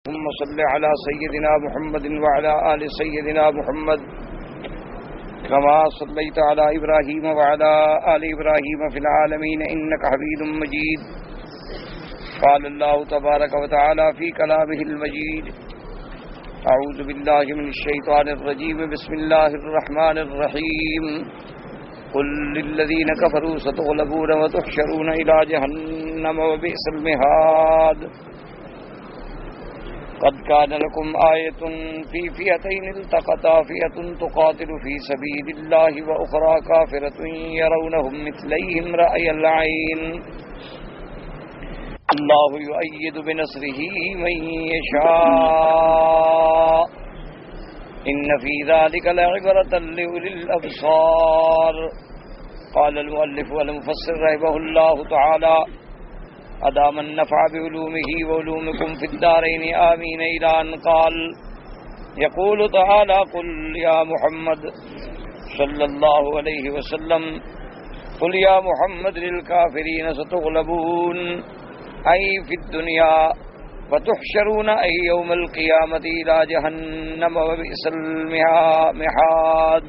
اللهم صل على سيدنا محمد وعلى آل سيدنا محمد كما صليت على إبراهيم وعلى آل إبراهيم في العالمين إنك حميد مجيد. قال الله تبارك وتعالى في كلامه المجيد: أعوذ بالله من الشيطان الرجيم بسم الله الرحمن الرحيم. قل للذين كفروا ستغلبون وتحشرون إلى جهنم وبئس المهاد. قد كان لكم آية في فئتين التقتا فئة تقاتل في سبيل الله وأخرى كافرة يرونهم مثليهم رأي العين الله يؤيد بنصره من يشاء إن في ذلك لعبرة لأولي الأبصار. قال المؤلف والمفسر رحمه الله تعالى: أدام النفع بعلومه وعلومكم في الدارين آمين. إلى أن قال: يقول تعالى: قل يا محمد صلى الله عليه وسلم قل يا محمد للكافرين ستغلبون أي في الدنيا وتحشرون أي يوم القيامة إلى جهنم وبئس المحاد.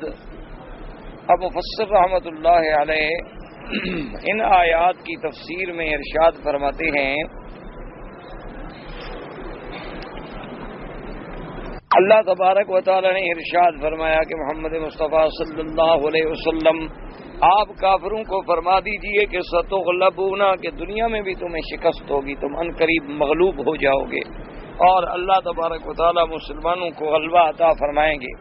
اب مفسر رحمۃ اللہ علیہ ان آیات کی تفسیر میں ارشاد فرماتے ہیں: اللہ تبارک و تعالی نے ارشاد فرمایا کہ محمد مصطفیٰ صلی اللہ علیہ وسلم آپ کافروں کو فرما دیجئے کہ ستغلبون، کہ دنیا میں بھی تمہیں شکست ہوگی، تم ان قریب مغلوب ہو جاؤ گے، اور اللہ تبارک و تعالی مسلمانوں کو غلبہ عطا فرمائیں گے.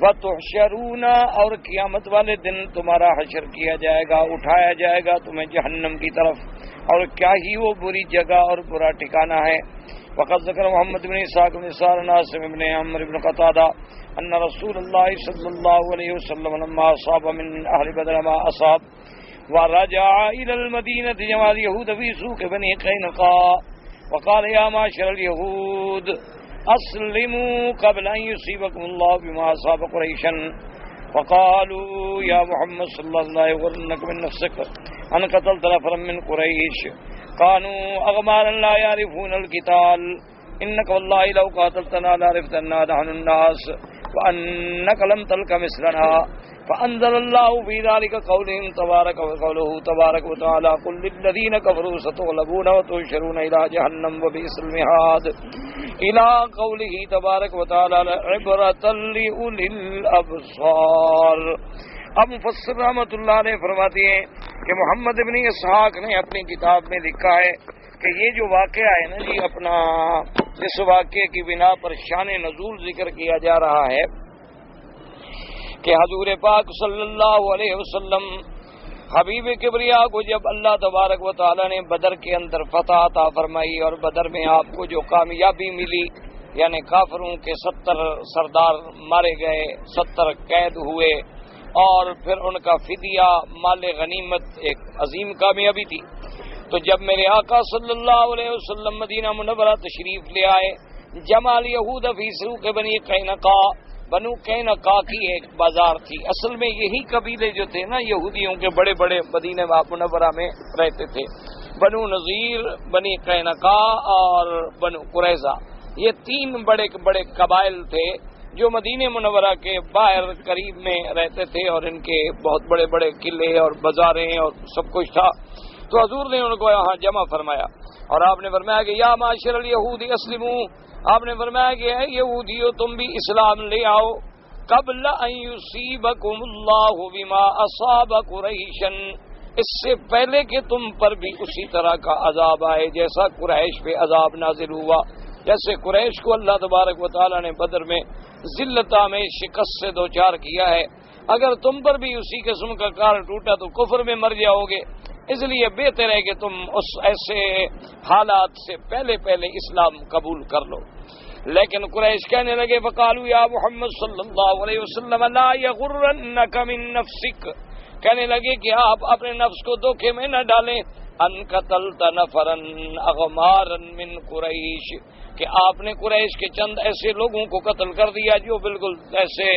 وَتُحْشَرُونَ، اور قیامت والے دن تمہارا حشر کیا جائے گا، اٹھایا جائے گا تمہیں جہنم کی طرف، اور کیا ہی وہ بری جگہ اور برا ٹھکانہ ہے. وقد ذکر محمد بن اسحاق بن سار ناصر بن عمرو بن قتادہ ان رسول اللہ صلی اللہ علیہ وسلم لما اصاب من اہل بدر ما اصاب ورجع الى المدینہ جمع اليہود فی سوق بنی قینقاع وقال یا معشر اليہود اسلموا قبل ان يصيبكم الله بما اصاب قريشا وقالوا يا محمد صلى الله عليه وسلم من نفسك ان قتلت نفرا من قريش قالوا اغمارا لا يعرفون القتال انك والله لو قاتلتنا لعرفتنا نحن الناس وانك لم تلك مثلنا فانزل الله في ذلك قولهم تبارك وقوله تبارك وتعالى: قل للذين كفروا ستغلبون وتحشرون الى جهنم وبئس المهاد الى قوله تبارك وتعالى عبرة لأولي الابصار. اب مفسر رحمۃ اللہ علیہ فرماتے ہیں کہ محمد بن اسحاق نے اپنی کتاب میں لکھا ہے کہ یہ جو واقعہ ہے نا جی، اپنا اس واقعے کی بنا پر شان نزول ذکر کیا جا رہا ہے کہ حضور پاک صلی اللہ علیہ وسلم حبیب کبریا کو جب اللہ تبارک و تعالی نے بدر کے اندر فتح عطا فرمائی اور بدر میں آپ کو جو کامیابی ملی، یعنی کافروں کے 70 سردار مارے گئے، 70 قید ہوئے، اور پھر ان کا فدیہ مال غنیمت ایک عظیم کامیابی تھی. تو جب میرے آقا صلی اللہ علیہ وسلم مدینہ منورہ تشریف لے آئے، جمع الیہود فی سوق بنی قینقاع، بنو قینقاع کی ایک بازار تھی. اصل میں یہی قبیلے جو تھے نا یہودیوں کے بڑے بڑے مدینہ منورہ میں رہتے تھے، بنو نذیر، بنی قینقاع اور بنو قریظہ. یہ 3 بڑے بڑے قبائل تھے جو مدینہ منورہ کے باہر قریب میں رہتے تھے، اور ان کے بہت بڑے بڑے قلعے اور بازاریں اور سب کچھ تھا. تو حضور نے ان کو یہاں جمع فرمایا اور آپ نے فرمایا کہ یا معاشر الیہود اسلموا، آپ نے فرمایا کہ اے یہودیو تم بھی اسلام لے آؤ، قبل ان یصیبکم اللہ بما اصاب قریشا، اس سے پہلے کہ تم پر بھی اسی طرح کا عذاب آئے جیسا قریش پہ عذاب نازل ہوا. جیسے قریش کو اللہ تبارک و تعالی نے بدر میں ذلتہ میں شکست سے دوچار کیا ہے، اگر تم پر بھی اسی قسم کا کار ٹوٹا تو کفر میں مر جاؤ گے. اس لیے بہتر ہے کہ تم اس ایسے حالات سے پہلے اسلام قبول کر لو. لیکن قریش کہنے لگے: فقالوا یا محمد صلی اللہ علیہ وسلم لا یغرنک من نفسک، کہنے لگے کہ آپ اپنے نفس کو دھوکے میں نہ ڈالیں. ان قتلت نفرا اغمارا من قریش، کہ آپ نے قریش کے چند ایسے لوگوں کو قتل کر دیا جو بالکل ایسے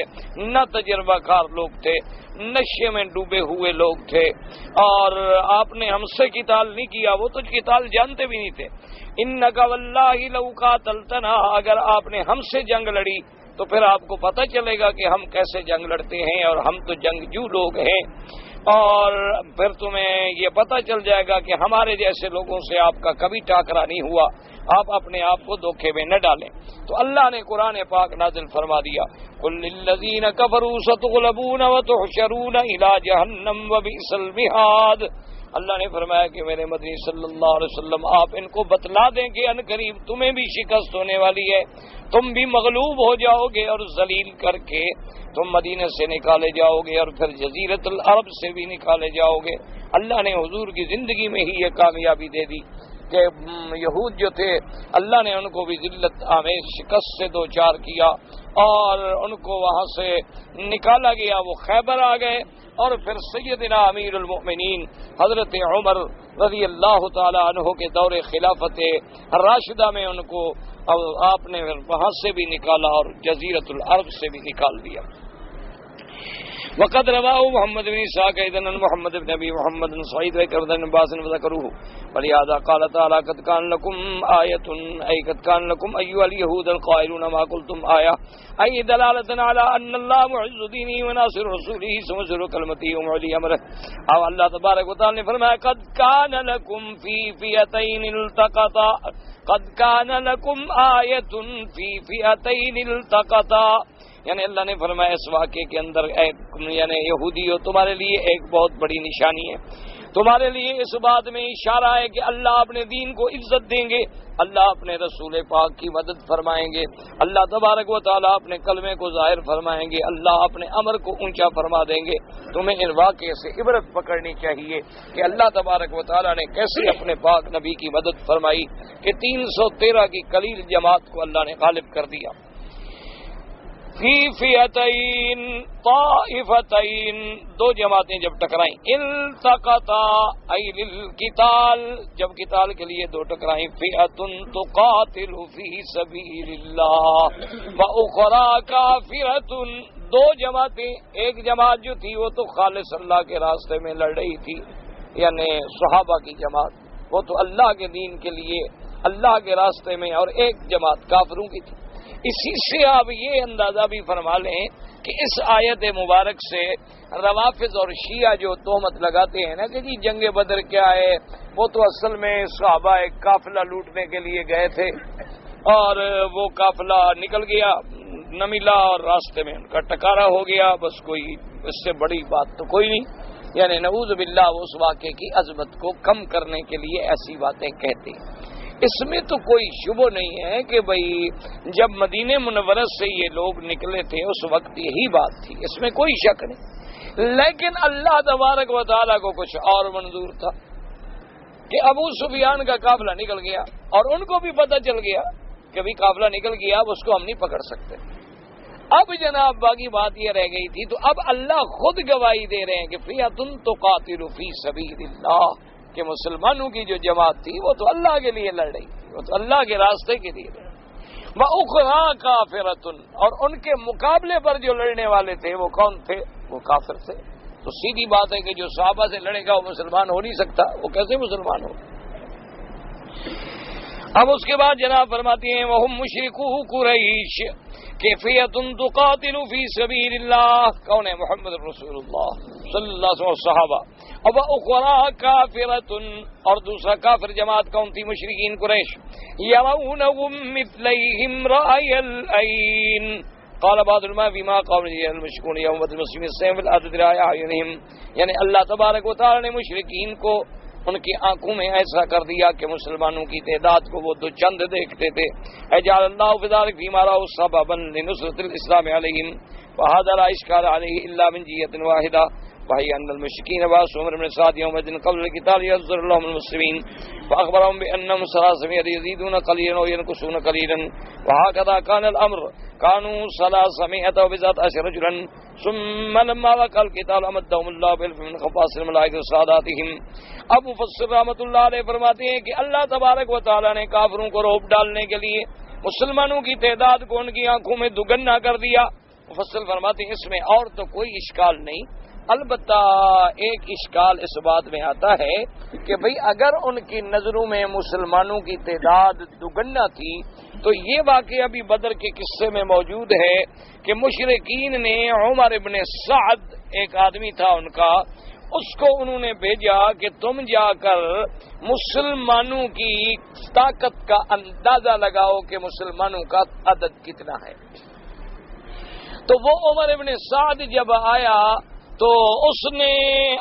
نہ تجربہ کار لوگ تھے، نشے میں ڈوبے ہوئے لوگ تھے، اور آپ نے ہم سے قتال نہیں کیا، وہ تو قتال جانتے بھی نہیں تھے۔ انک واللہ لو قاتلتنا، اگر آپ نے ہم سے جنگ لڑی تو پھر آپ کو پتہ چلے گا کہ ہم کیسے جنگ لڑتے ہیں، اور ہم تو جنگجو لوگ ہیں، اور پھر تمہیں یہ پتہ چل جائے گا کہ ہمارے جیسے لوگوں سے آپ کا کبھی ٹاکرا نہیں ہوا، آپ اپنے آپ کو دھوکے میں نہ ڈالیں۔ تو اللہ نے قرآن پاک نازل فرما دیا، قل للذین کفروا ستغلبون وتحشرون الی جہنم وبئس المہاد۔ اللہ نے فرمایا کہ میرے مدنی صلی اللہ علیہ وسلم آپ ان کو بتلا دیں کہ ان قریب تمہیں بھی شکست ہونے والی ہے، تم بھی مغلوب ہو جاؤ گے اور ذلیل کر کے تم مدینے سے نکالے جاؤ گے، اور پھر جزیرت العرب سے بھی نکالے جاؤ گے۔ اللہ نے حضور کی زندگی میں ہی یہ کامیابی دے دی کہ یہود جو تھے اللہ نے ان کو بھی ذلت آمیز شکست سے دوچار کیا، اور ان کو وہاں سے نکالا گیا، وہ خیبر آ گئے، اور پھر سیدنا امیر المؤمنین حضرت عمر رضی اللہ تعالی عنہ کے دور خلافت راشدہ میں ان کو آپ نے وہاں سے بھی نکالا اور جزیرت العرب سے بھی نکال دیا۔ وقد رواه محمد بن اسحاق ايضا محمد بن ابي محمد بن سعيد بن عباس وذكروه ولهذا قال تعالى قد كان لكم آية أي قد كان لكم أيها اليهود القائلون ما قلتم آية أي دلالة على أن الله معز دينه وناصر رسوله سمسر كلمته ومعلي أمره۔ اور اللہ تبارک و تعالی نے فرمایا قد كان لكم في فئتين التقطا، قد كان لكم آية في فئتين التقطا، یعنی اللہ نے فرمایا اس واقعے کے اندر یعنی یہودیوں تمہارے لیے ایک بہت بڑی نشانی ہے، تمہارے لیے اس بات میں اشارہ ہے کہ اللہ اپنے دین کو عزت دیں گے، اللہ اپنے رسول پاک کی مدد فرمائیں گے، اللہ تبارک و تعالیٰ اپنے کلمے کو ظاہر فرمائیں گے، اللہ اپنے امر کو اونچا فرما دیں گے۔ تمہیں ان واقعے سے عبرت پکڑنی چاہیے کہ اللہ تبارک و تعالیٰ نے کیسے اپنے پاک نبی کی مدد فرمائی کہ 313 کی قلیل جماعت کو اللہ نے غالب کر دیا۔ فی فئتین طائفتین، دو جماعتیں جب ٹکرائیں، التقطا ای للقتال، جب قتال کے لیے دو ٹکرائیں، فئۃ تقاتل فی سبیل اللہ واخری کافرۃ، دو جماعتیں، ایک جماعت جو تھی وہ تو خالص اللہ کے راستے میں لڑ رہی تھی، یعنی صحابہ کی جماعت، وہ تو اللہ کے دین کے لیے اللہ کے راستے میں، اور ایک جماعت کافروں کی تھی۔ اسی سے آپ یہ اندازہ بھی فرما لیں کہ اس آیت مبارک سے روافض اور شیعہ جو تہمت لگاتے ہیں نا کہ جی جنگ بدر کیا ہے، وہ تو اصل میں صحابہ ایک قافلہ لوٹنے کے لیے گئے تھے، اور وہ قافلہ نکل گیا، نہ ملا، اور راستے میں ان کا ٹکارا ہو گیا، بس کوئی اس سے بڑی بات تو کوئی نہیں، یعنی نعوذ باللہ اس واقعے کی عظمت کو کم کرنے کے لیے ایسی باتیں کہتے ہیں۔ اس میں تو کوئی شبہ نہیں ہے کہ بھئی جب مدینہ منورہ سے یہ لوگ نکلے تھے اس وقت یہی بات تھی، اس میں کوئی شک نہیں، لیکن اللہ تبارک و تعالیٰ کو کچھ اور منظور تھا کہ ابو سفیان کا قافلہ نکل گیا، اور ان کو بھی پتہ چل گیا کہ بھی قافلہ نکل گیا، اب اس کو ہم نہیں پکڑ سکتے۔ اب جناب باقی بات یہ رہ گئی تھی، تو اب اللہ خود گواہی دے رہے ہیں کہ فئۃ تقاتل فی سبیل اللہ، کہ مسلمانوں کی جو جماعت تھی وہ تو اللہ کے لیے لڑ رہی تھی، وہ تو اللہ کے راستے کے لیے لڑ رہی، وَأُخْرَىٰ كَافِرَةٌ، اور ان کے مقابلے پر جو لڑنے والے تھے وہ کون تھے؟ وہ کافر تھے۔ تو سیدھی بات ہے کہ جو صحابہ سے لڑے گا وہ مسلمان ہو نہیں سکتا، وہ کیسے مسلمان ہو؟ اب اس کے بعد جناب فرماتی ہیں وَهُمْ مُشْرِكُو قُرَيْشٍ کہ فئۃ تقاتل فی سبیل اللہ، کون ہے؟ محمد رسول اللہ صلی اللہ علیہ وسلم، صحابہ، اب اخری کافرۃ، اور دوسرا کافر جماعت کون تھی؟ مشرکین قریش، یرونہم مثلیہم رأی العین، قال بعض العلماء فيما قال المشركون يوم بدر المسلمين السيف العدد رأي أعينهم، یعنی اللہ تبارک و تعالی نے مشرکین کو ان کی آنکھوں میں ایسا کر دیا کہ مسلمانوں کی تعداد کو وہ دو چند دیکھتے تھے۔ اجعل اللہ فی ذلک فیما رأوا سببا لنصرۃ الاسلام علیہم وهذا لا اشکال علیہ الا من جہۃ واحدہ وهي ان المشرکین بعثوا عمر بن سعد يوم بدر قبل القتال ينصر لهم المسلمين فاخبرهم بانهم ثلاثمائة يزيدون قليلا وينقصون قليلا وهكذا كان الامر، كانوا 300 وبذات 10 رجلا، ثم لما وقع القتال امدهم الله بالف من خفاص الملائکۃ وسعاداتهم۔ اب مفسر رحمۃ اللہ علیہ فرماتے ہیں کہ اللہ تبارک و تعالی نے کافروں کو روب ڈالنے کے لیے مسلمانوں کی تعداد کو ان کی آنکھوں میں دگنا کر دیا. مفصل فرماتے ہیں اس میں اور تو کوئی اشکال نہیں، البتہ ایک اشکال اس بات میں آتا ہے کہ بھئی اگر ان کی نظروں میں مسلمانوں کی تعداد دگنا تھی تو یہ واقعہ بھی بدر کے قصے میں موجود ہے کہ مشرکین نے عمر ابن سعد، ایک آدمی تھا ان کا، اس کو انہوں نے بھیجا کہ تم جا کر مسلمانوں کی طاقت کا اندازہ لگاؤ کہ مسلمانوں کا عدد کتنا ہے. تو وہ عمر ابن سعد جب آیا تو اس نے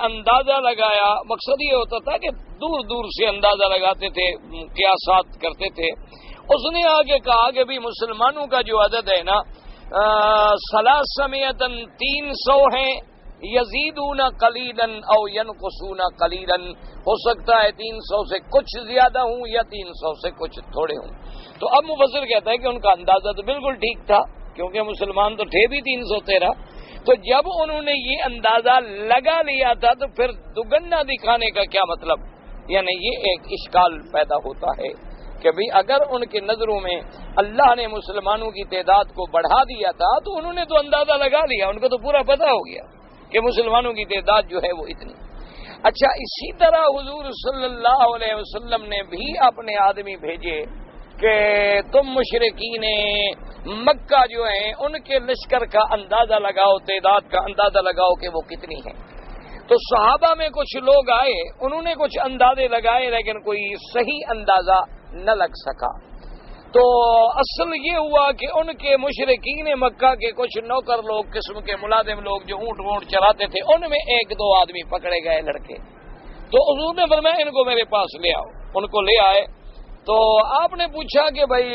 اندازہ لگایا. مقصد یہ ہوتا تھا کہ دور دور سے اندازہ لگاتے تھے، قیاسات کرتے تھے. اس نے آگے کہا کہ بھی مسلمانوں کا جو عدد ہے نا 300 ہیں، یزیدون قلیلا او ینقصون قلیلا، ہو سکتا ہے 300 سے کچھ زیادہ ہوں یا 300 سے کچھ تھوڑے ہوں. تو اب مفسر کہتا ہے کہ ان کا اندازہ تو بالکل ٹھیک تھا کیونکہ مسلمان تو تھے بھی 313. تو جب انہوں نے یہ اندازہ لگا لیا تھا تو پھر دگنا دکھانے کا کیا مطلب؟ یعنی یہ ایک اشکال پیدا ہوتا ہے کہ بھی اگر ان کی نظروں میں اللہ نے مسلمانوں کی تعداد کو بڑھا دیا تھا تو انہوں نے تو اندازہ لگا لیا، ان کو تو پورا پتہ ہو گیا کہ مسلمانوں کی تعداد جو ہے وہ اتنی. اچھا، اسی طرح حضور صلی اللہ علیہ وسلم نے بھی اپنے آدمی بھیجے کہ تم مشرکین مکہ جو ہیں ان کے لشکر کا اندازہ لگاؤ، تعداد کا اندازہ لگاؤ کہ وہ کتنی ہے. تو صحابہ میں کچھ لوگ آئے، انہوں نے کچھ اندازے لگائے لیکن کوئی صحیح اندازہ نہ لگ سکا. تو اصل یہ ہوا کہ ان کے مشرکین مکہ کے کچھ نوکر لوگ، قسم کے ملازم لوگ جو اونٹ چراتے تھے، ان میں 1-2 آدمی پکڑے گئے لڑکے. تو حضور نے فرمایا ان کو میرے پاس لے آؤ. ان کو لے آئے تو آپ نے پوچھا کہ بھائی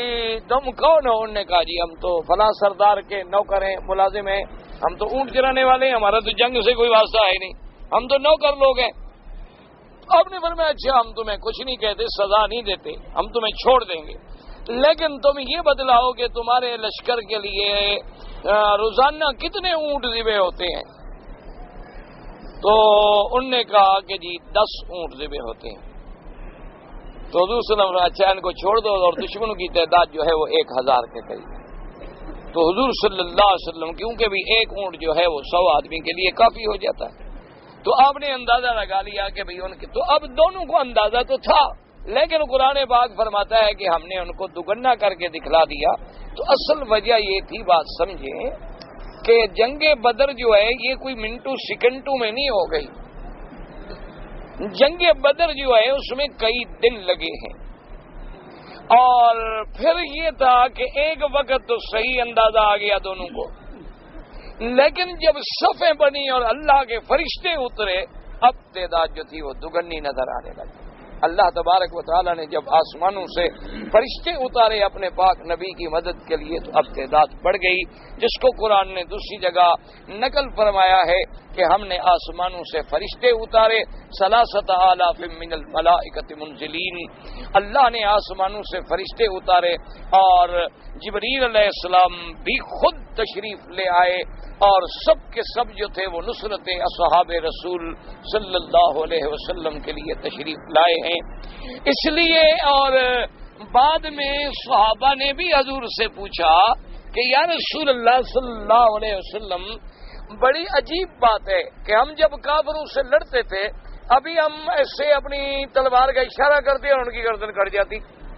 تم کون ہو؟ انہوں نے کہا جی ہم تو فلاں سردار کے نوکر ہیں، ملازم ہیں، ہم تو اونٹ چرانے والے ہیں، ہمارا تو جنگ سے کوئی واسطہ ہے نہیں، ہم تو نوکر لوگ ہیں. آپ نے فرمایا اچھا ہم تمہیں کچھ نہیں کہتے، سزا نہیں دیتے، ہم تمہیں چھوڑ دیں گے، لیکن تم یہ بتلاؤ کہ تمہارے لشکر کے لیے روزانہ کتنے اونٹ ذبح ہوتے ہیں؟ تو انہوں نے کہا کہ جی 10 اونٹ ذبح ہوتے ہیں. تو حضور صلی اللہ علیہ وسلم اچھا ان کو چھوڑ دو، اور دشمنوں کی تعداد جو ہے وہ 1000 کے قریب ہے. تو حضور صلی اللہ علیہ وسلم کیونکہ بھی ایک اونٹ جو ہے وہ 100 آدمی کے لیے کافی ہو جاتا ہے، تو آپ نے اندازہ لگا لیا کہ بھئی ان کے. تو اب دونوں کو اندازہ تو تھا لیکن قرآن پاک فرماتا ہے کہ ہم نے ان کو دگنا کر کے دکھلا دیا. تو اصل وجہ یہ تھی، بات سمجھیں، کہ جنگ بدر جو ہے یہ کوئی منٹو سیکنڈوں میں نہیں ہو گئی. جنگ بدر جو ہے اس میں کئی دن لگے ہیں، اور پھر یہ تھا کہ ایک وقت تو صحیح اندازہ آ گیا دونوں کو، لیکن جب صفیں بنی اور اللہ کے فرشتے اترے اب تعداد جو تھی وہ دگنی نظر آنے لگی. اللہ تبارک و تعالی نے جب آسمانوں سے فرشتے اتارے اپنے پاک نبی کی مدد کے لیے تو اب تعداد بڑھ گئی، جس کو قرآن نے دوسری جگہ نقل فرمایا ہے کہ ہم نے آسمانوں سے فرشتے اتارے 3,000 من الملائکۃ منزلین. اللہ نے آسمانوں سے فرشتے اتارے اور جبریل علیہ السلام بھی خود تشریف لے آئے، اور سب کے سب جو تھے وہ نصرت اصحاب رسول صلی اللہ علیہ وسلم کے لیے تشریف لائے ہیں. اس لیے اور بعد میں صحابہ نے بھی حضور سے پوچھا کہ یا رسول اللہ صلی اللہ علیہ وسلم، بڑی عجیب بات ہے کہ ہم جب کافروں سے لڑتے تھے ابھی ہم ایسے اپنی تلوار کا اشارہ کرتے اور ان کی گردن کٹ جاتی،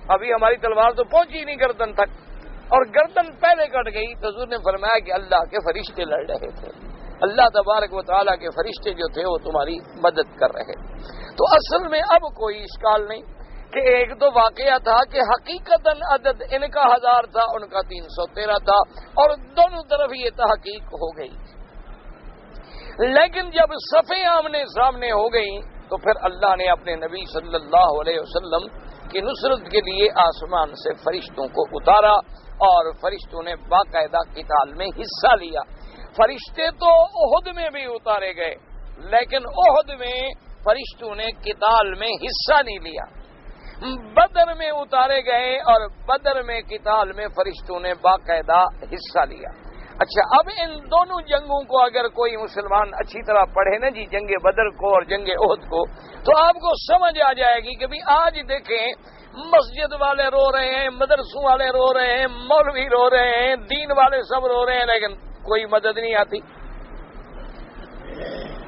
ابھی ہماری تلوار تو پہنچی نہیں گردن تک اور گردن پہلے کٹ گئی. تو حضور نے فرمایا کہ اللہ کے فرشتے لڑ رہے تھے، اللہ تبارک و تعالیٰ کے فرشتے جو تھے وہ تمہاری مدد کر رہے. تو اصل میں اب کوئی اشکال نہیں کہ ایک تو واقعہ تھا کہ حقیقتاً عدد ان کا 1000 تھا، ان کا 313 تھا، اور دونوں طرف یہ تحقیق ہو گئی. لیکن جب صفیں آمنے سامنے ہو گئیں تو پھر اللہ نے اپنے نبی صلی اللہ علیہ وسلم کی نصرت کے لیے آسمان سے فرشتوں کو اتارا، اور فرشتوں نے باقاعدہ قتال میں حصہ لیا. فرشتے تو احد میں بھی اتارے گئے لیکن احد میں فرشتوں نے قتال میں حصہ نہیں لیا. بدر میں اتارے گئے اور بدر میں قتال میں فرشتوں نے باقاعدہ حصہ لیا. اچھا، اب ان دونوں جنگوں کو اگر کوئی مسلمان اچھی طرح پڑھے نا جی، جنگ بدر کو اور جنگ احد کو، تو آپ کو سمجھ آ جائے گی کہ بھی آج دیکھیں مسجد والے رو رہے ہیں، مدرسوں والے رو رہے ہیں، مولوی رو رہے ہیں، دین والے سب رو رہے ہیں، لیکن کوئی مدد نہیں آتی،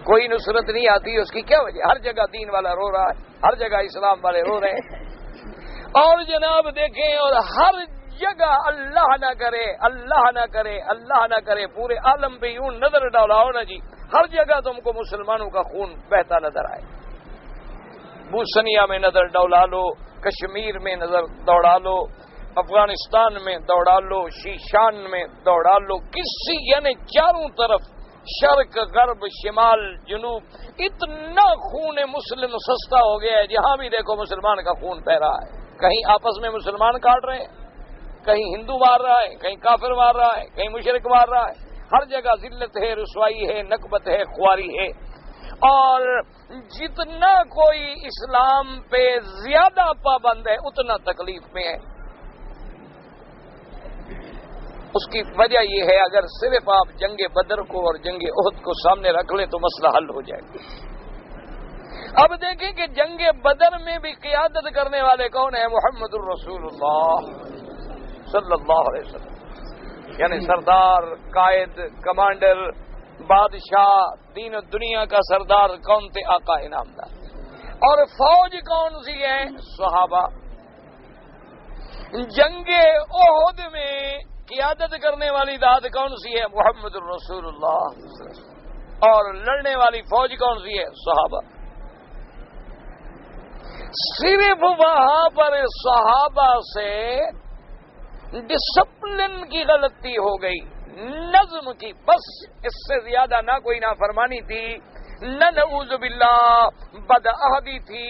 کوئی نصرت نہیں آتی۔ اس کی کیا وجہ؟ ہر جگہ دین والا رو رہا ہے، ہر جگہ اسلام والے رو رہے ہیں، اور جناب دیکھیں، اور ہر جگہ اللہ نہ کرے، اللہ نہ کرے، اللہ نہ کرے، پورے عالم پہ یوں نظر ڈولاؤ نا جی، ہر جگہ تم کو مسلمانوں کا خون بہتا نظر آئے۔ بوسنیا میں نظر ڈولا لو، کشمیر میں نظر دوڑا لو، افغانستان میں دوڑا لو، شیشان میں دوڑا لو، کسی یعنی چاروں طرف شرق غرب شمال جنوب اتنا خون مسلم سستا ہو گیا ہے، جہاں بھی دیکھو مسلمان کا خون بہ رہا ہے۔ کہیں آپس میں مسلمان کاٹ رہے ہیں، کہیں ہندو مار رہا ہے، کہیں کافر مار رہا ہے، کہیں مشرک مار رہا ہے، ہر جگہ ذلت ہے، رسوائی ہے، نکبت ہے، خواری ہے، اور جتنا کوئی اسلام پہ زیادہ پابند ہے اتنا تکلیف میں ہے۔ اس کی وجہ یہ ہے، اگر صرف آپ جنگ بدر کو اور جنگ احد کو سامنے رکھ لیں تو مسئلہ حل ہو جائے گا۔ اب دیکھیں کہ جنگ بدر میں بھی قیادت کرنے والے کون ہیں؟ محمد الرسول اللہ صلی اللہ علیہ وسلم، یعنی سردار، قائد، کمانڈر، بادشاہ، دین و دنیا کا سردار کون تھے؟ آقا انعامدار۔ اور فوج کون سی ہے؟ صحابہ۔ جنگ احد میں قیادت کرنے والی ذات کون سی ہے؟ محمد الرسول اللہ۔ اور لڑنے والی فوج کون سی ہے؟ صحابہ۔ صرف وہاں پر صحابہ سے ڈسپلن کی غلطی ہو گئی، نظم کی، بس اس سے زیادہ نہ کوئی نافرمانی تھی، نہ نعوذ باللہ بدعہدی تھی،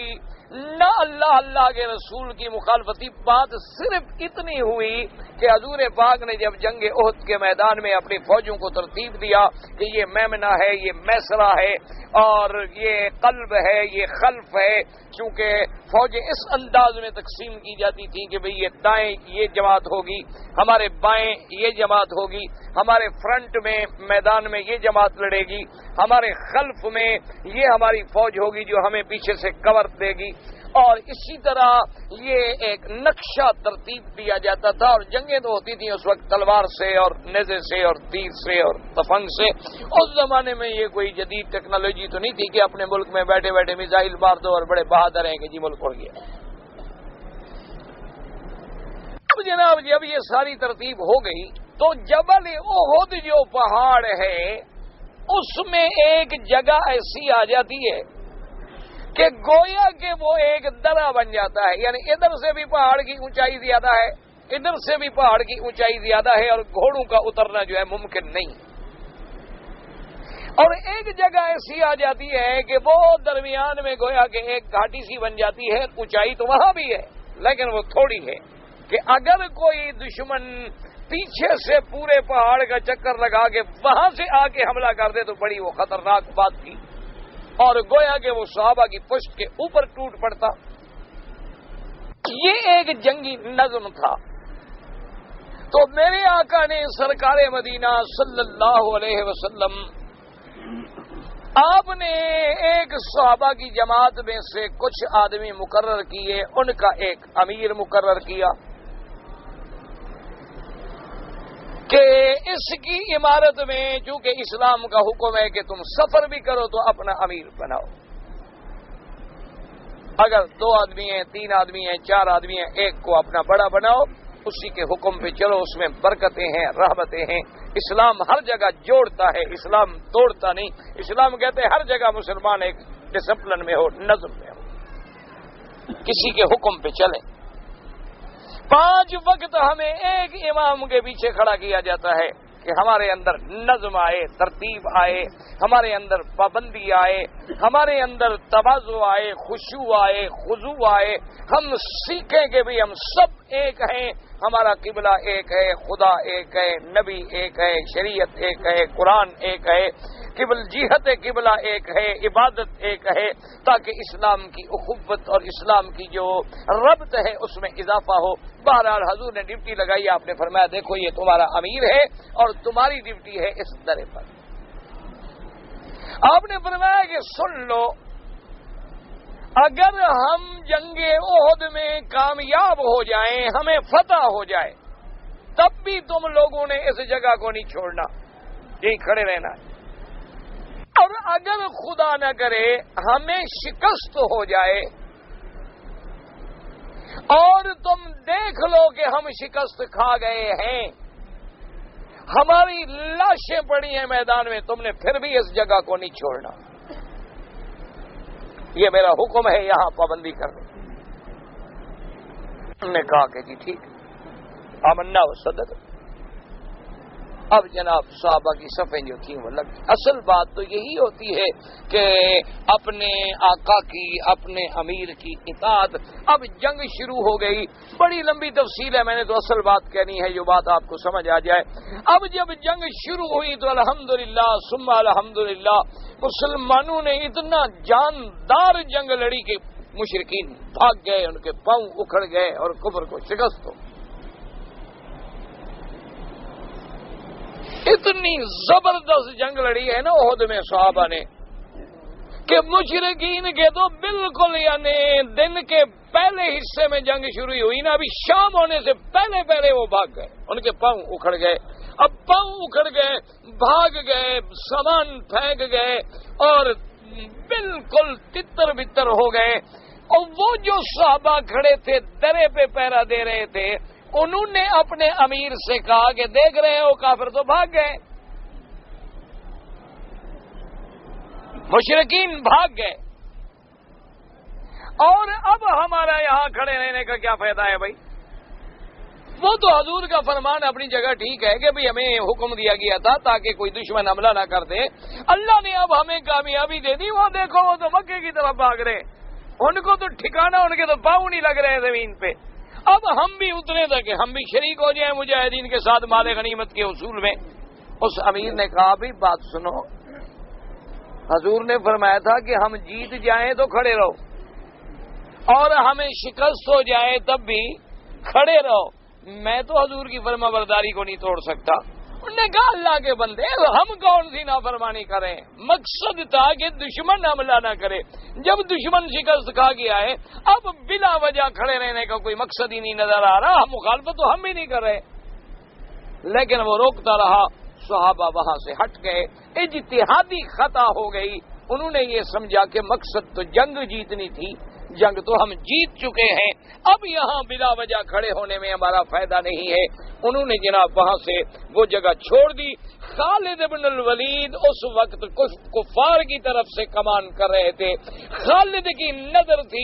نہ اللہ کے رسول کی مخالفتی۔ بات صرف اتنی ہوئی کہ حضور پاک نے جب جنگ احد کے میدان میں اپنی فوجوں کو ترتیب دیا کہ یہ میمنہ ہے، یہ میسرہ ہے، اور یہ قلب ہے، یہ خلف ہے، چونکہ فوجیں اس انداز میں تقسیم کی جاتی تھیں کہ بھئی یہ دائیں یہ جماعت ہوگی، ہمارے بائیں یہ جماعت ہوگی، ہمارے فرنٹ میں میدان میں یہ جماعت لڑے گی، ہمارے خلف میں یہ ہماری فوج ہوگی جو ہمیں پیچھے سے کور دے گی، اور اسی طرح یہ ایک نقشہ ترتیب دیا جاتا تھا۔ اور جنگیں تو ہوتی تھیں اس وقت تلوار سے اور نیزے سے اور تیر سے اور تفنگ سے۔ اس زمانے میں یہ کوئی جدید ٹیکنالوجی تو نہیں تھی کہ اپنے ملک میں بیٹھے بیٹھے میزائل مار دو اور بڑے بہادر ہیں کہ جی ملک اڑ گیا۔ اب جناب جب یہ ساری ترتیب ہو گئی تو جبل احد جو پہاڑ ہے اس میں ایک جگہ ایسی آ جاتی ہے کہ گویا کہ وہ ایک درہ بن جاتا ہے، یعنی ادھر سے بھی پہاڑ کی اونچائی زیادہ ہے، ادھر سے بھی پہاڑ کی اونچائی زیادہ ہے، اور گھوڑوں کا اترنا جو ہے ممکن نہیں۔ اور ایک جگہ ایسی آ جاتی ہے کہ وہ درمیان میں گویا کہ ایک گھاٹی سی بن جاتی ہے، اونچائی تو وہاں بھی ہے لیکن وہ تھوڑی ہے کہ اگر کوئی دشمن پیچھے سے پورے پہاڑ کا چکر لگا کے وہاں سے آ کے حملہ کر دے تو بڑی وہ خطرناک بات تھی، اور گویا کہ وہ صحابہ کی پشت کے اوپر ٹوٹ پڑتا۔ یہ ایک جنگی نظم تھا۔ تو میرے آقا نے سرکار مدینہ صلی اللہ علیہ وسلم آپ نے ایک صحابہ کی جماعت میں سے کچھ آدمی مقرر کیے، ان کا ایک امیر مقرر کیا کہ اس کی عمارت میں چونکہ اسلام کا حکم ہے کہ تم سفر بھی کرو تو اپنا امیر بناؤ، اگر 2 آدمی ہیں، 3 آدمی ہیں، 4 آدمی ہیں، ایک کو اپنا بڑا بناؤ، اسی کے حکم پہ چلو، اس میں برکتیں ہیں، رحمتیں ہیں۔ اسلام ہر جگہ جوڑتا ہے، اسلام توڑتا نہیں۔ اسلام کہتے ہیں ہر جگہ مسلمان ایک ڈسپلن میں ہو، نظم میں ہو، کسی کے حکم پہ چلیں۔ 5 وقت ہمیں ایک امام کے پیچھے کھڑا کیا جاتا ہے کہ ہمارے اندر نظم آئے، ترتیب آئے، ہمارے اندر پابندی آئے، ہمارے اندر تواضع آئے، خشوع آئے، خضوع آئے، ہم سیکھیں کہ بھی ہم سب ایک ہیں، ہمارا قبلہ ایک ہے، خدا ایک ہے، نبی ایک ہے، شریعت ایک ہے، قرآن ایک ہے، جہت قبلہ ایک ہے، عبادت ایک ہے، تاکہ اسلام کی اخوت اور اسلام کی جو ربط ہے اس میں اضافہ ہو۔ بہرحال حضور نے ڈیوٹی لگائی، آپ نے فرمایا دیکھو یہ تمہارا امیر ہے اور تمہاری ڈیوٹی ہے اس درے پر۔ آپ نے فرمایا کہ سن لو، اگر ہم جنگ احد میں کامیاب ہو جائیں، ہمیں فتح ہو جائے، تب بھی تم لوگوں نے اس جگہ کو نہیں چھوڑنا، یہیں کھڑے رہنا ہے۔ اور اگر خدا نہ کرے ہمیں شکست ہو جائے اور تم دیکھ لو کہ ہم شکست کھا گئے ہیں، ہماری لاشیں پڑی ہیں میدان میں، تم نے پھر بھی اس جگہ کو نہیں چھوڑنا، یہ میرا حکم ہے، یہاں پابندی کرنے۔ ہم نے کہا کہ جی ٹھیک، آمنا و صدق۔ اب جناب صحابہ کی صفیں جو تھیں وہ لگ، اصل بات تو یہی ہوتی ہے کہ اپنے آقا کی، اپنے امیر کی اطاعت۔ اب جنگ شروع ہو گئی، بڑی لمبی تفصیل ہے، میں نے تو اصل بات کہنی ہے جو بات آپ کو سمجھ آ جائے۔ اب جب جنگ شروع ہوئی تو الحمدللہ ثم الحمدللہ مسلمانوں نے اتنا جاندار جنگ لڑی کہ مشرکین بھاگ گئے، ان کے پاؤں اکھڑ گئے اور کفر کو شکست ہو۔ اتنی زبردست جنگ لڑی ہے نا احد میں صحابہ نے کہ مشرکین کے تو بالکل یعنی دن کے پہلے حصے میں جنگ شروع ہوئی نا، ابھی شام ہونے سے پہلے وہ بھاگ گئے، ان کے پاؤں اکھڑ گئے۔ اب پاؤں اکھڑ گئے، بھاگ گئے، سامان پھینک گئے اور بالکل تتر بتر ہو گئے۔ اور وہ جو صحابہ کھڑے تھے درے پہ پہرا دے رہے تھے، انہوں نے اپنے امیر سے کہا کہ دیکھ رہے ہو کافر تو بھاگ گئے، مشرکین بھاگ گئے، اور اب ہمارا یہاں کھڑے رہنے کا کیا فائدہ ہے بھائی؟ وہ تو حضور کا فرمان اپنی جگہ ٹھیک ہے کہ بھئی ہمیں حکم دیا گیا تھا تاکہ کوئی دشمن حملہ نہ کر دے، اللہ نے اب ہمیں کامیابی دے دی۔ وہ دیکھو وہ تو مکے کی طرف بھاگ رہے، ان کو تو ٹھکانا، ان کے تو پاؤں نہیں لگ رہے زمین پہ۔ اب ہم بھی اتنے تک ہم بھی شریک ہو جائیں مجاہدین کے ساتھ مال غنیمت کے حصول میں۔ اس امیر نے کہا بھی بات سنو، حضور نے فرمایا تھا کہ ہم جیت جائیں تو کھڑے رہو اور ہمیں شکست ہو جائے تب بھی کھڑے رہو، میں تو حضور کی فرما برداری کو نہیں توڑ سکتا۔ انہوں نے کہا اللہ کے بندے ہم کون سی نافرمانی کریں، مقصد تھا کہ دشمن حملہ نہ کرے، جب دشمن شکست کھا گیا ہے اب بلا وجہ کھڑے رہنے کا کوئی مقصد ہی نہیں نظر آ رہا، مخالفت تو ہم بھی نہیں کر رہے۔ لیکن وہ روکتا رہا، صحابہ وہاں سے ہٹ گئے، اجتہادی خطا ہو گئی، انہوں نے یہ سمجھا کہ مقصد تو جنگ جیتنی تھی، جنگ تو ہم جیت چکے ہیں، اب یہاں بلا وجہ کھڑے ہونے میں ہمارا فائدہ نہیں ہے۔ انہوں نے جناب وہاں سے وہ جگہ چھوڑ دی۔ خالد بن الولید اس وقت کفار کی طرف سے کمان کر رہے تھے، خالد کی نظر تھی،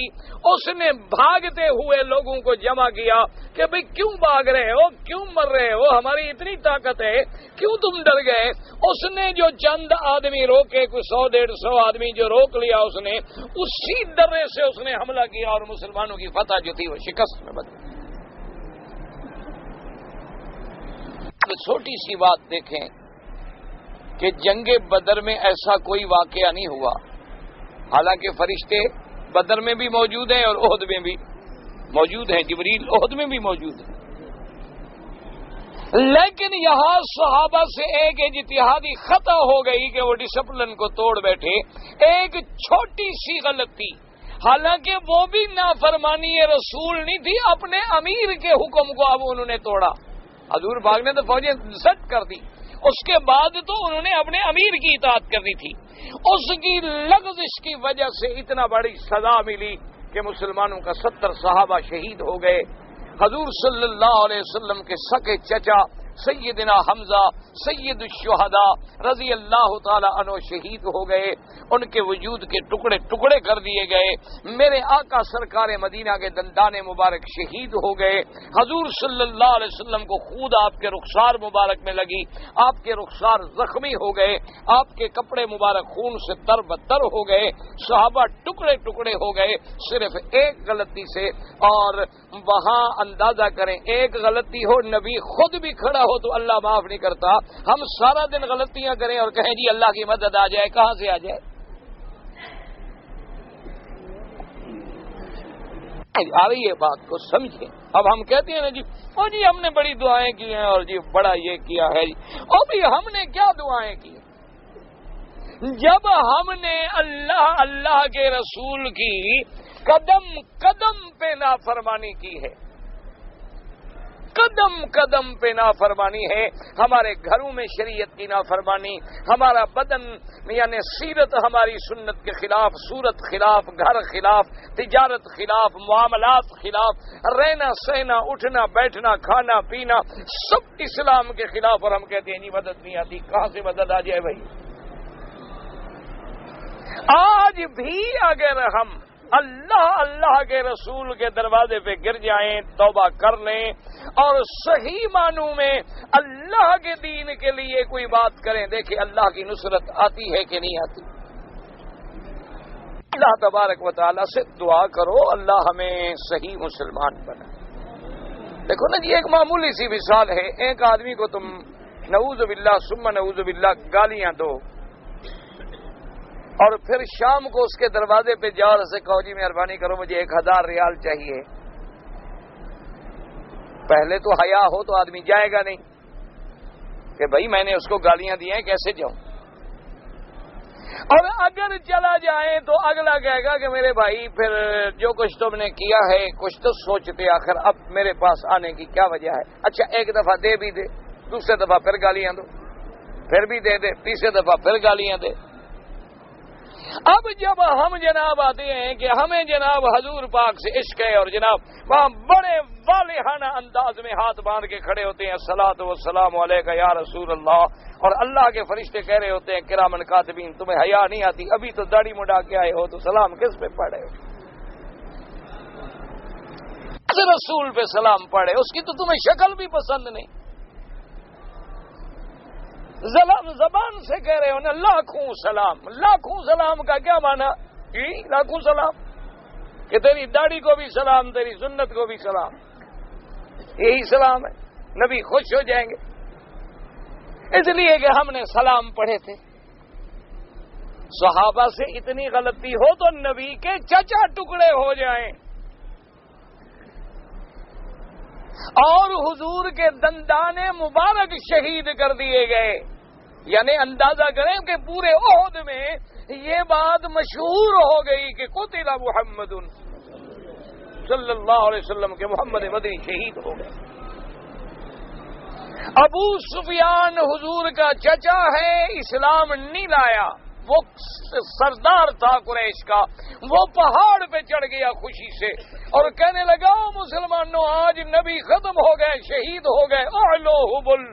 اس نے بھاگتے ہوئے لوگوں کو جمع کیا کہ بھئی کیوں بھاگ رہے ہو، کیوں مر رہے ہو، ہماری اتنی طاقت ہے، کیوں تم ڈر گئے؟ اس نے جو چند آدمی روکے، کوئی 100-150 آدمی جو روک لیا اس نے، اسی درے سے اس نے حملہ کیا اور مسلمانوں کی فتح جو تھی وہ شکست میں بدل۔ چھوٹی سی بات دیکھیں کہ جنگ بدر میں ایسا کوئی واقعہ نہیں ہوا، حالانکہ فرشتے بدر میں بھی موجود ہیں اور احد میں بھی موجود ہیں، جبریل احد میں بھی موجود ہیں، لیکن یہاں صحابہ سے ایک اجتہادی خطا ہو گئی کہ وہ ڈسپلن کو توڑ بیٹھے، ایک چھوٹی سی غلطی، حالانکہ وہ بھی نافرمانی رسول نہیں تھی، اپنے امیر کے حکم کو اب انہوں نے توڑا۔ حضور پاک نے تو فوجیں سٹ کر دی، اس کے بعد تو انہوں نے اپنے امیر کی اطاعت کرنی تھی، اس کی لغزش کی وجہ سے اتنا بڑی سزا ملی کہ مسلمانوں کا 70 صحابہ شہید ہو گئے۔ حضور صلی اللہ علیہ وسلم کے سکے چچا سیدنا حمزہ سید الشہداء رضی اللہ تعالی عنہ شہید ہو گئے، ان کے وجود کے ٹکڑے ٹکڑے کر دیے گئے، میرے آقا سرکار مدینہ کے دندان مبارک شہید ہو گئے، حضور صلی اللہ علیہ وسلم کو خود آپ کے رخسار مبارک میں لگی، آپ کے رخسار زخمی ہو گئے، آپ کے کپڑے مبارک خون سے تر بتر ہو گئے، صحابہ ٹکڑے ٹکڑے ہو گئے صرف ایک غلطی سے۔ اور وہاں اندازہ کریں، ایک غلطی ہو، نبی خود بھی کھڑا ہو تو اللہ معاف نہیں کرتا، ہم سارا دن غلطیاں کریں اور کہیں جی اللہ کی مدد آ جائے، کہاں سے آ جائے؟ آ رہی ہے بات کو سمجھیں۔ اب ہم کہتے ہیں نا جی او جی ہم نے بڑی دعائیں کی ہیں اور جی بڑا یہ کیا ہے جی، او بھی ہم نے کیا دعائیں کی؟ جب ہم نے اللہ کے رسول کی قدم قدم پہ نافرمانی کی ہے، قدم قدم پہ نافرمانی ہے، ہمارے گھروں میں شریعت کی نافرمانی، ہمارا بدن یعنی سیرت ہماری سنت کے خلاف، صورت خلاف، گھر خلاف، تجارت خلاف، معاملات خلاف، رہنا سہنا، اٹھنا بیٹھنا، کھانا پینا سب اسلام کے خلاف، اور ہم کہتے ہیں نہیں مدد نہیں آتی، کہاں سے مدد آ جائے بھائی؟ آج بھی اگر ہم اللہ کے رسول کے دروازے پہ گر جائیں، توبہ کر لیں اور صحیح معنوں میں اللہ کے دین کے لیے کوئی بات کریں، دیکھیں اللہ کی نصرت آتی ہے کہ نہیں آتی۔ اللہ تبارک و تعالیٰ سے دعا کرو اللہ ہمیں صحیح مسلمان بنائے۔ دیکھو نا جی، ایک معمولی سی مثال ہے، ایک آدمی کو تم نعوذ باللہ ثم نعوذ باللہ گالیاں دو اور پھر شام کو اس کے دروازے پہ جاؤ اور اسے کہو جی مہربانی کرو مجھے 1000 ریال چاہیے، پہلے تو حیا ہو تو آدمی جائے گا نہیں کہ بھائی میں نے اس کو گالیاں دی ہیں کیسے جاؤں، اور اگر چلا جائے تو اگلا کہے گا کہ میرے بھائی پھر جو کچھ تم نے کیا ہے کچھ تو سوچتے، آخر اب میرے پاس آنے کی کیا وجہ ہے؟ اچھا ایک دفعہ دے بھی دے، دوسرے دفعہ پھر گالیاں دو، پھر بھی دے دے، تیسرے دفعہ پھر گالیاں دے۔ اب جب ہم جناب آتے ہیں کہ ہمیں جناب حضور پاک سے عشق ہے اور جناب وہاں بڑے والہانہ انداز میں ہاتھ باندھ کے کھڑے ہوتے ہیں الصلاۃ والسلام علیک یا رسول اللہ، اور اللہ کے فرشتے کہہ رہے ہوتے ہیں کرامن کاتبین تمہیں حیا نہیں آتی، ابھی تو داڑھی مڈا کے آئے ہو تو سلام کس پہ پڑھے؟ رسول پہ سلام پڑھے، اس کی تو تمہیں شکل بھی پسند نہیں، زبان سے کہہ رہے ہو نا لاکھوں سلام۔ لاکھوں سلام کا کیا معنی؟ لاکھوں سلام کہ تیری داڑھی کو بھی سلام، تیری سنت کو بھی سلام، یہی سلام ہے، نبی خوش ہو جائیں گے۔ اس لیے کہ ہم نے سلام پڑھے تھے۔ صحابہ سے اتنی غلطی ہو تو نبی کے چچا ٹکڑے ہو جائیں اور حضور کے دندان مبارک شہید کر دیے گئے، یعنی اندازہ کریں کہ پورے احد میں یہ بات مشہور ہو گئی کہ قتل محمد صلی اللہ علیہ وسلم کے محمد مدنی شہید ہو گئے۔ ابو سفیان حضور کا چچا ہے، اسلام نہیں لایا، وہ سردار تھا قریش کا، وہ پہاڑ پہ چڑھ گیا خوشی سے اور کہنے لگا مسلمانوں آج نبی ختم ہو گئے، شہید ہو گئے، اعلو حبل،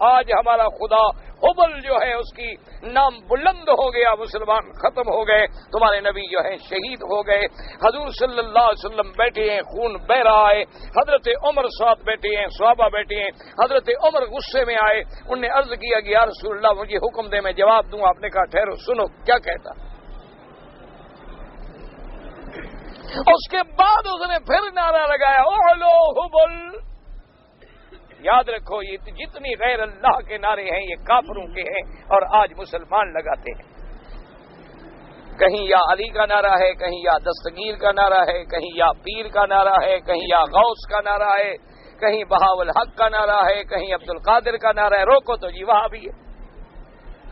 آج ہمارا خدا حبل جو ہے اس کی نام بلند ہو گیا، مسلمان ختم ہو گئے، تمہارے نبی جو ہے شہید ہو گئے۔ حضور صلی اللہ علیہ وسلم بیٹھے ہیں، خون بہ رہا ہے، حضرت عمر ساتھ بیٹھے ہیں، صحابہ بیٹھے ہیں، حضرت عمر غصے میں آئے، انہوں نے عرض کیا کہ یا رسول اللہ مجھے حکم دے میں جواب دوں، آپ نے کہا ٹھہرو سنو کیا کہتا۔ اس کے بعد اس نے پھر نعرہ لگایا اعلو حبل۔ یاد رکھو یہ جتنی غیر اللہ کے نعرے ہیں یہ کافروں کے ہیں اور آج مسلمان لگاتے ہیں، کہیں یا علی کا نعرہ ہے، کہیں یا دستگیر کا نعرہ ہے، کہیں یا پیر کا نعرہ ہے، کہیں یا غوث کا نعرہ ہے، کہیں بہاول حق کا نعرہ ہے، کہیں عبد القادر کا نعرہ ہے۔ روکو تو جی وہابی ہے،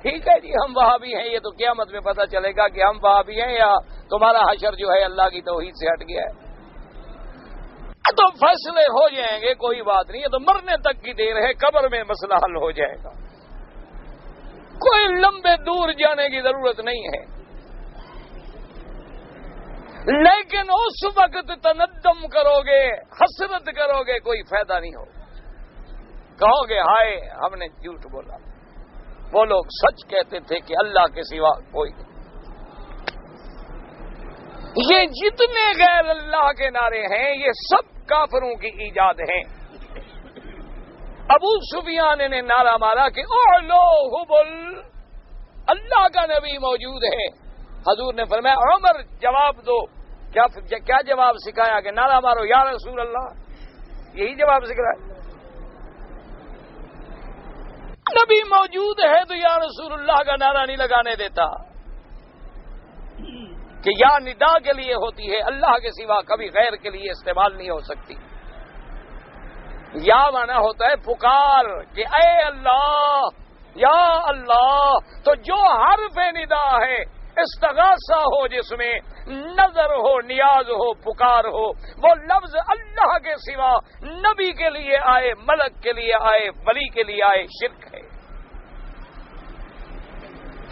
ٹھیک ہے جی ہم وہابی ہیں، یہ تو قیامت میں پتہ چلے گا کہ ہم وہابی ہیں یا تمہارا حشر جو ہے اللہ کی توحید سے ہٹ گیا ہے۔ تو فیصلے ہو جائیں گے، کوئی بات نہیں، یہ تو مرنے تک کی دیر ہے، قبر میں مسئلہ حل ہو جائے گا، کوئی لمبے دور جانے کی ضرورت نہیں ہے۔ لیکن اس وقت تندم کرو گے، حسرت کرو گے، کوئی فائدہ نہیں ہو، کہو گے ہائے ہم نے جھوٹ بولا. وہ لوگ سچ کہتے تھے کہ اللہ کے سوا کوئی نہیں. یہ جتنے غیر اللہ کے نعرے ہیں یہ سب کافروں کی ایجاد ہیں. ابو سفیان نے نعرہ مارا کہ اعلو حبل، اللہ کا نبی موجود ہے. حضور نے فرمایا عمر جواب دو. کیا جواب سکھایا کہ نعرہ مارو یا رسول اللہ؟ یہی جواب سکھایا. نبی موجود ہے تو یا رسول اللہ کا نعرہ نہیں لگانے دیتا کہ یا ندا کے لیے ہوتی ہے، اللہ کے سوا کبھی غیر کے لیے استعمال نہیں ہو سکتی. یا مانا ہوتا ہے پکار کہ اے اللہ یا اللہ. تو جو حرف ندا ہے استغاثہ ہو، جس میں نظر ہو، نیاز ہو، پکار ہو، وہ لفظ اللہ کے سوا نبی کے لیے آئے، ملک کے لیے آئے، ولی کے لیے آئے، شرک ہے.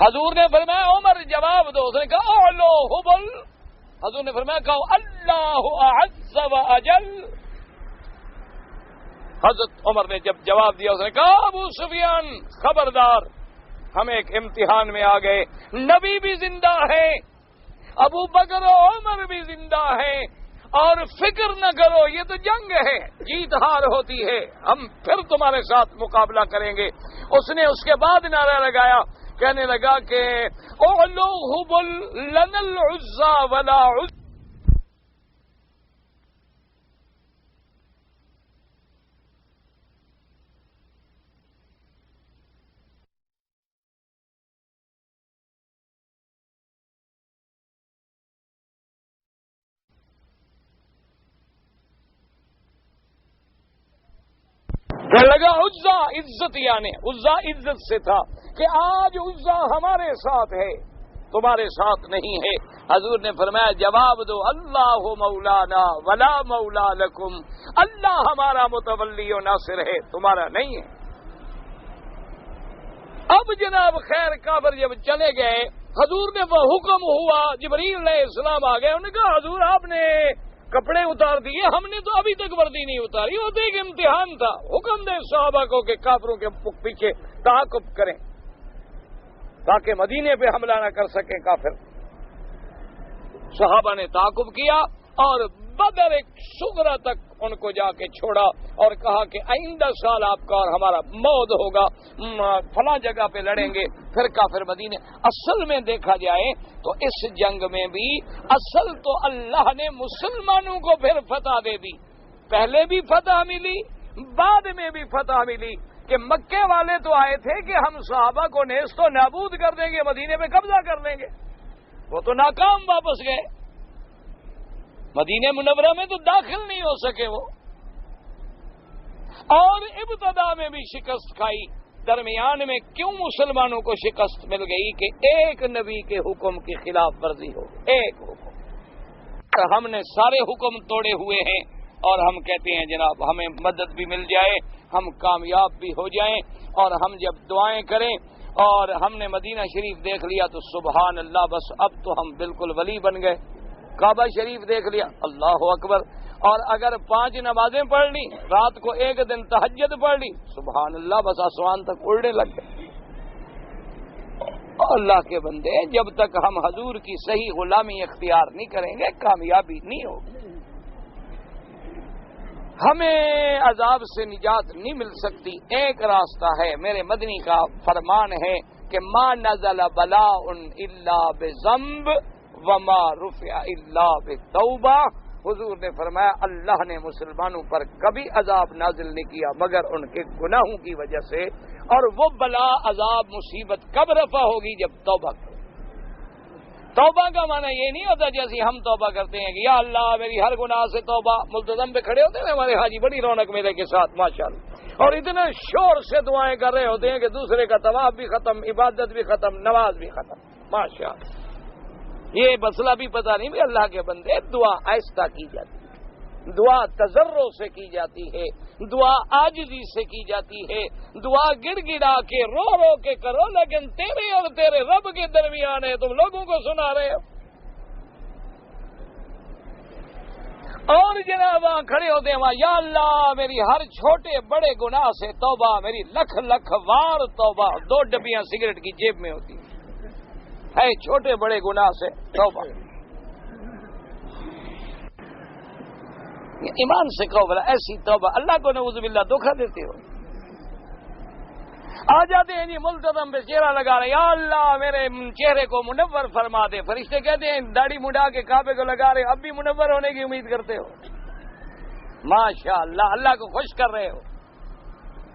حضور نے فرمایا عمر جواب دو. اس نے کہا اعلو حبل. حضور نے فرمایا کہو اللہ اعز و اجل. حضرت عمر نے جب جواب دیا اس نے کہا ابو سفیان خبردار، ہم ایک امتحان میں آ گئے. نبی بھی زندہ ہے، ابو بکر و عمر بھی زندہ ہیں، اور فکر نہ کرو یہ تو جنگ ہے، جیت ہار ہوتی ہے، ہم پھر تمہارے ساتھ مقابلہ کریں گے. اس نے اس کے بعد نعرہ لگایا، کہنے لگا کہ اعلو حبل لنا العزا ولا عز. لگا عزا عزت، یعنی عزا عزت سے تھا کہ آج عزا ہمارے ساتھ ہے، تمہارے ساتھ نہیں ہے. حضور نے فرمایا جواب دو اللہ مولانا ولا مولا لکم. اللہ ہمارا متولی و ناصر ہے، تمہارا نہیں ہے. اب جناب خیر کافر جب چلے گئے، حضور نے وہ حکم ہوا، جبریل علیہ السلام آ گئے. انہوں نے کہا حضور آپ نے کپڑے اتار دیے، ہم نے تو ابھی تک وردی نہیں اتاری. وہ تو ایک امتحان تھا. حکم دے صحابہ کو کہ کافروں کے پیچھے تعاقب کریں تاکہ مدینے پہ حملہ نہ کر سکیں کافر. صحابہ نے تعاقب کیا اور بدر ایک صغرا تک ان کو جا کے چھوڑا اور کہا کہ آئندہ سال آپ کا اور ہمارا موت ہوگا، فلاں جگہ پہ لڑیں گے. پھر کافر مدینے. اصل میں دیکھا جائے تو اس جنگ میں بھی اصل تو اللہ نے مسلمانوں کو پھر فتح دے دی. پہلے بھی فتح ملی، بعد میں بھی فتح ملی. کہ مکے والے تو آئے تھے کہ ہم صحابہ کو نیست و نابود کر دیں گے، مدینے پہ قبضہ کر لیں گے. وہ تو ناکام واپس گئے، مدینہ منورہ میں تو داخل نہیں ہو سکے وہ. اور ابتدا میں بھی شکست کھائی. درمیان میں کیوں مسلمانوں کو شکست مل گئی؟ کہ ایک نبی کے حکم کی خلاف ورزی ہو. ایک حکم، ہم نے سارے حکم توڑے ہوئے ہیں اور ہم کہتے ہیں جناب ہمیں مدد بھی مل جائے، ہم کامیاب بھی ہو جائیں. اور ہم جب دعائیں کریں اور ہم نے مدینہ شریف دیکھ لیا تو سبحان اللہ، بس اب تو ہم بالکل ولی بن گئے. کعبہ شریف دیکھ لیا، اللہ اکبر. اور اگر 5 نمازیں پڑھ لی، رات کو ایک دن تہجد پڑھ لی، سبحان اللہ، بس آسمان تک اڑنے لگ گئے. اللہ کے بندے جب تک ہم حضور کی صحیح غلامی اختیار نہیں کریں گے کامیابی نہیں ہوگی. ہمیں عذاب سے نجات نہیں مل سکتی. ایک راستہ ہے، میرے مدنی کا فرمان ہے کہ ما نزل بلاء الا بذنب وما رفع الا بتوبہ. حضور نے فرمایا اللہ نے مسلمانوں پر کبھی عذاب نازل نہیں کیا مگر ان کے گناہوں کی وجہ سے. اور وہ بلا، عذاب، مصیبت کب رفع ہوگی؟ جب توبہ کرو. توبہ کا معنی یہ نہیں ہوتا جیسے ہم توبہ کرتے ہیں کہ یا اللہ میری ہر گناہ سے توبہ. ملتزم پہ کھڑے ہوتے ہیں ہمارے حاجی بڑی رونق میلے کے ساتھ ماشاءاللہ، اور اتنے شور سے دعائیں کر رہے ہوتے ہیں کہ دوسرے کا طواف بھی ختم، عبادت بھی ختم، نماز بھی ختم. ماشاءاللہ، یہ مسئلہ بھی پتہ نہیں بھی. اللہ کے بندے دعا آہستہ کی جاتی ہے، دعا تضرع سے کی جاتی ہے، دعا عاجزی سے کی جاتی ہے. دعا گڑ گڑا کے رو رو کے کرو، لیکن تیرے اور تیرے رب کے درمیان ہے، تم لوگوں کو سنا رہے ہو. اور جناب وہاں کھڑے ہوتے ہیں وہاں، یا اللہ میری ہر چھوٹے بڑے گناہ سے توبہ، میری لکھ لکھ وار توبہ. 2 ڈبیاں سگریٹ کی جیب میں ہوتی ہے چھوٹے بڑے گناہ سے توبہ. ایمان سے کہو بلا ایسی توبہ، اللہ کو نعوذ باللہ دھوکہ دیتے ہو. آ جاتے ہیں جی ملتزم پہ چہرہ لگا رہے، یا اللہ میرے چہرے کو منور فرما دے. فرشتے کہتے ہیں داڑھی مڈا کے کعبے کو لگا رہے، اب بھی منور ہونے کی امید کرتے ہو. ماشاء اللہ، اللہ کو خوش کر رہے ہو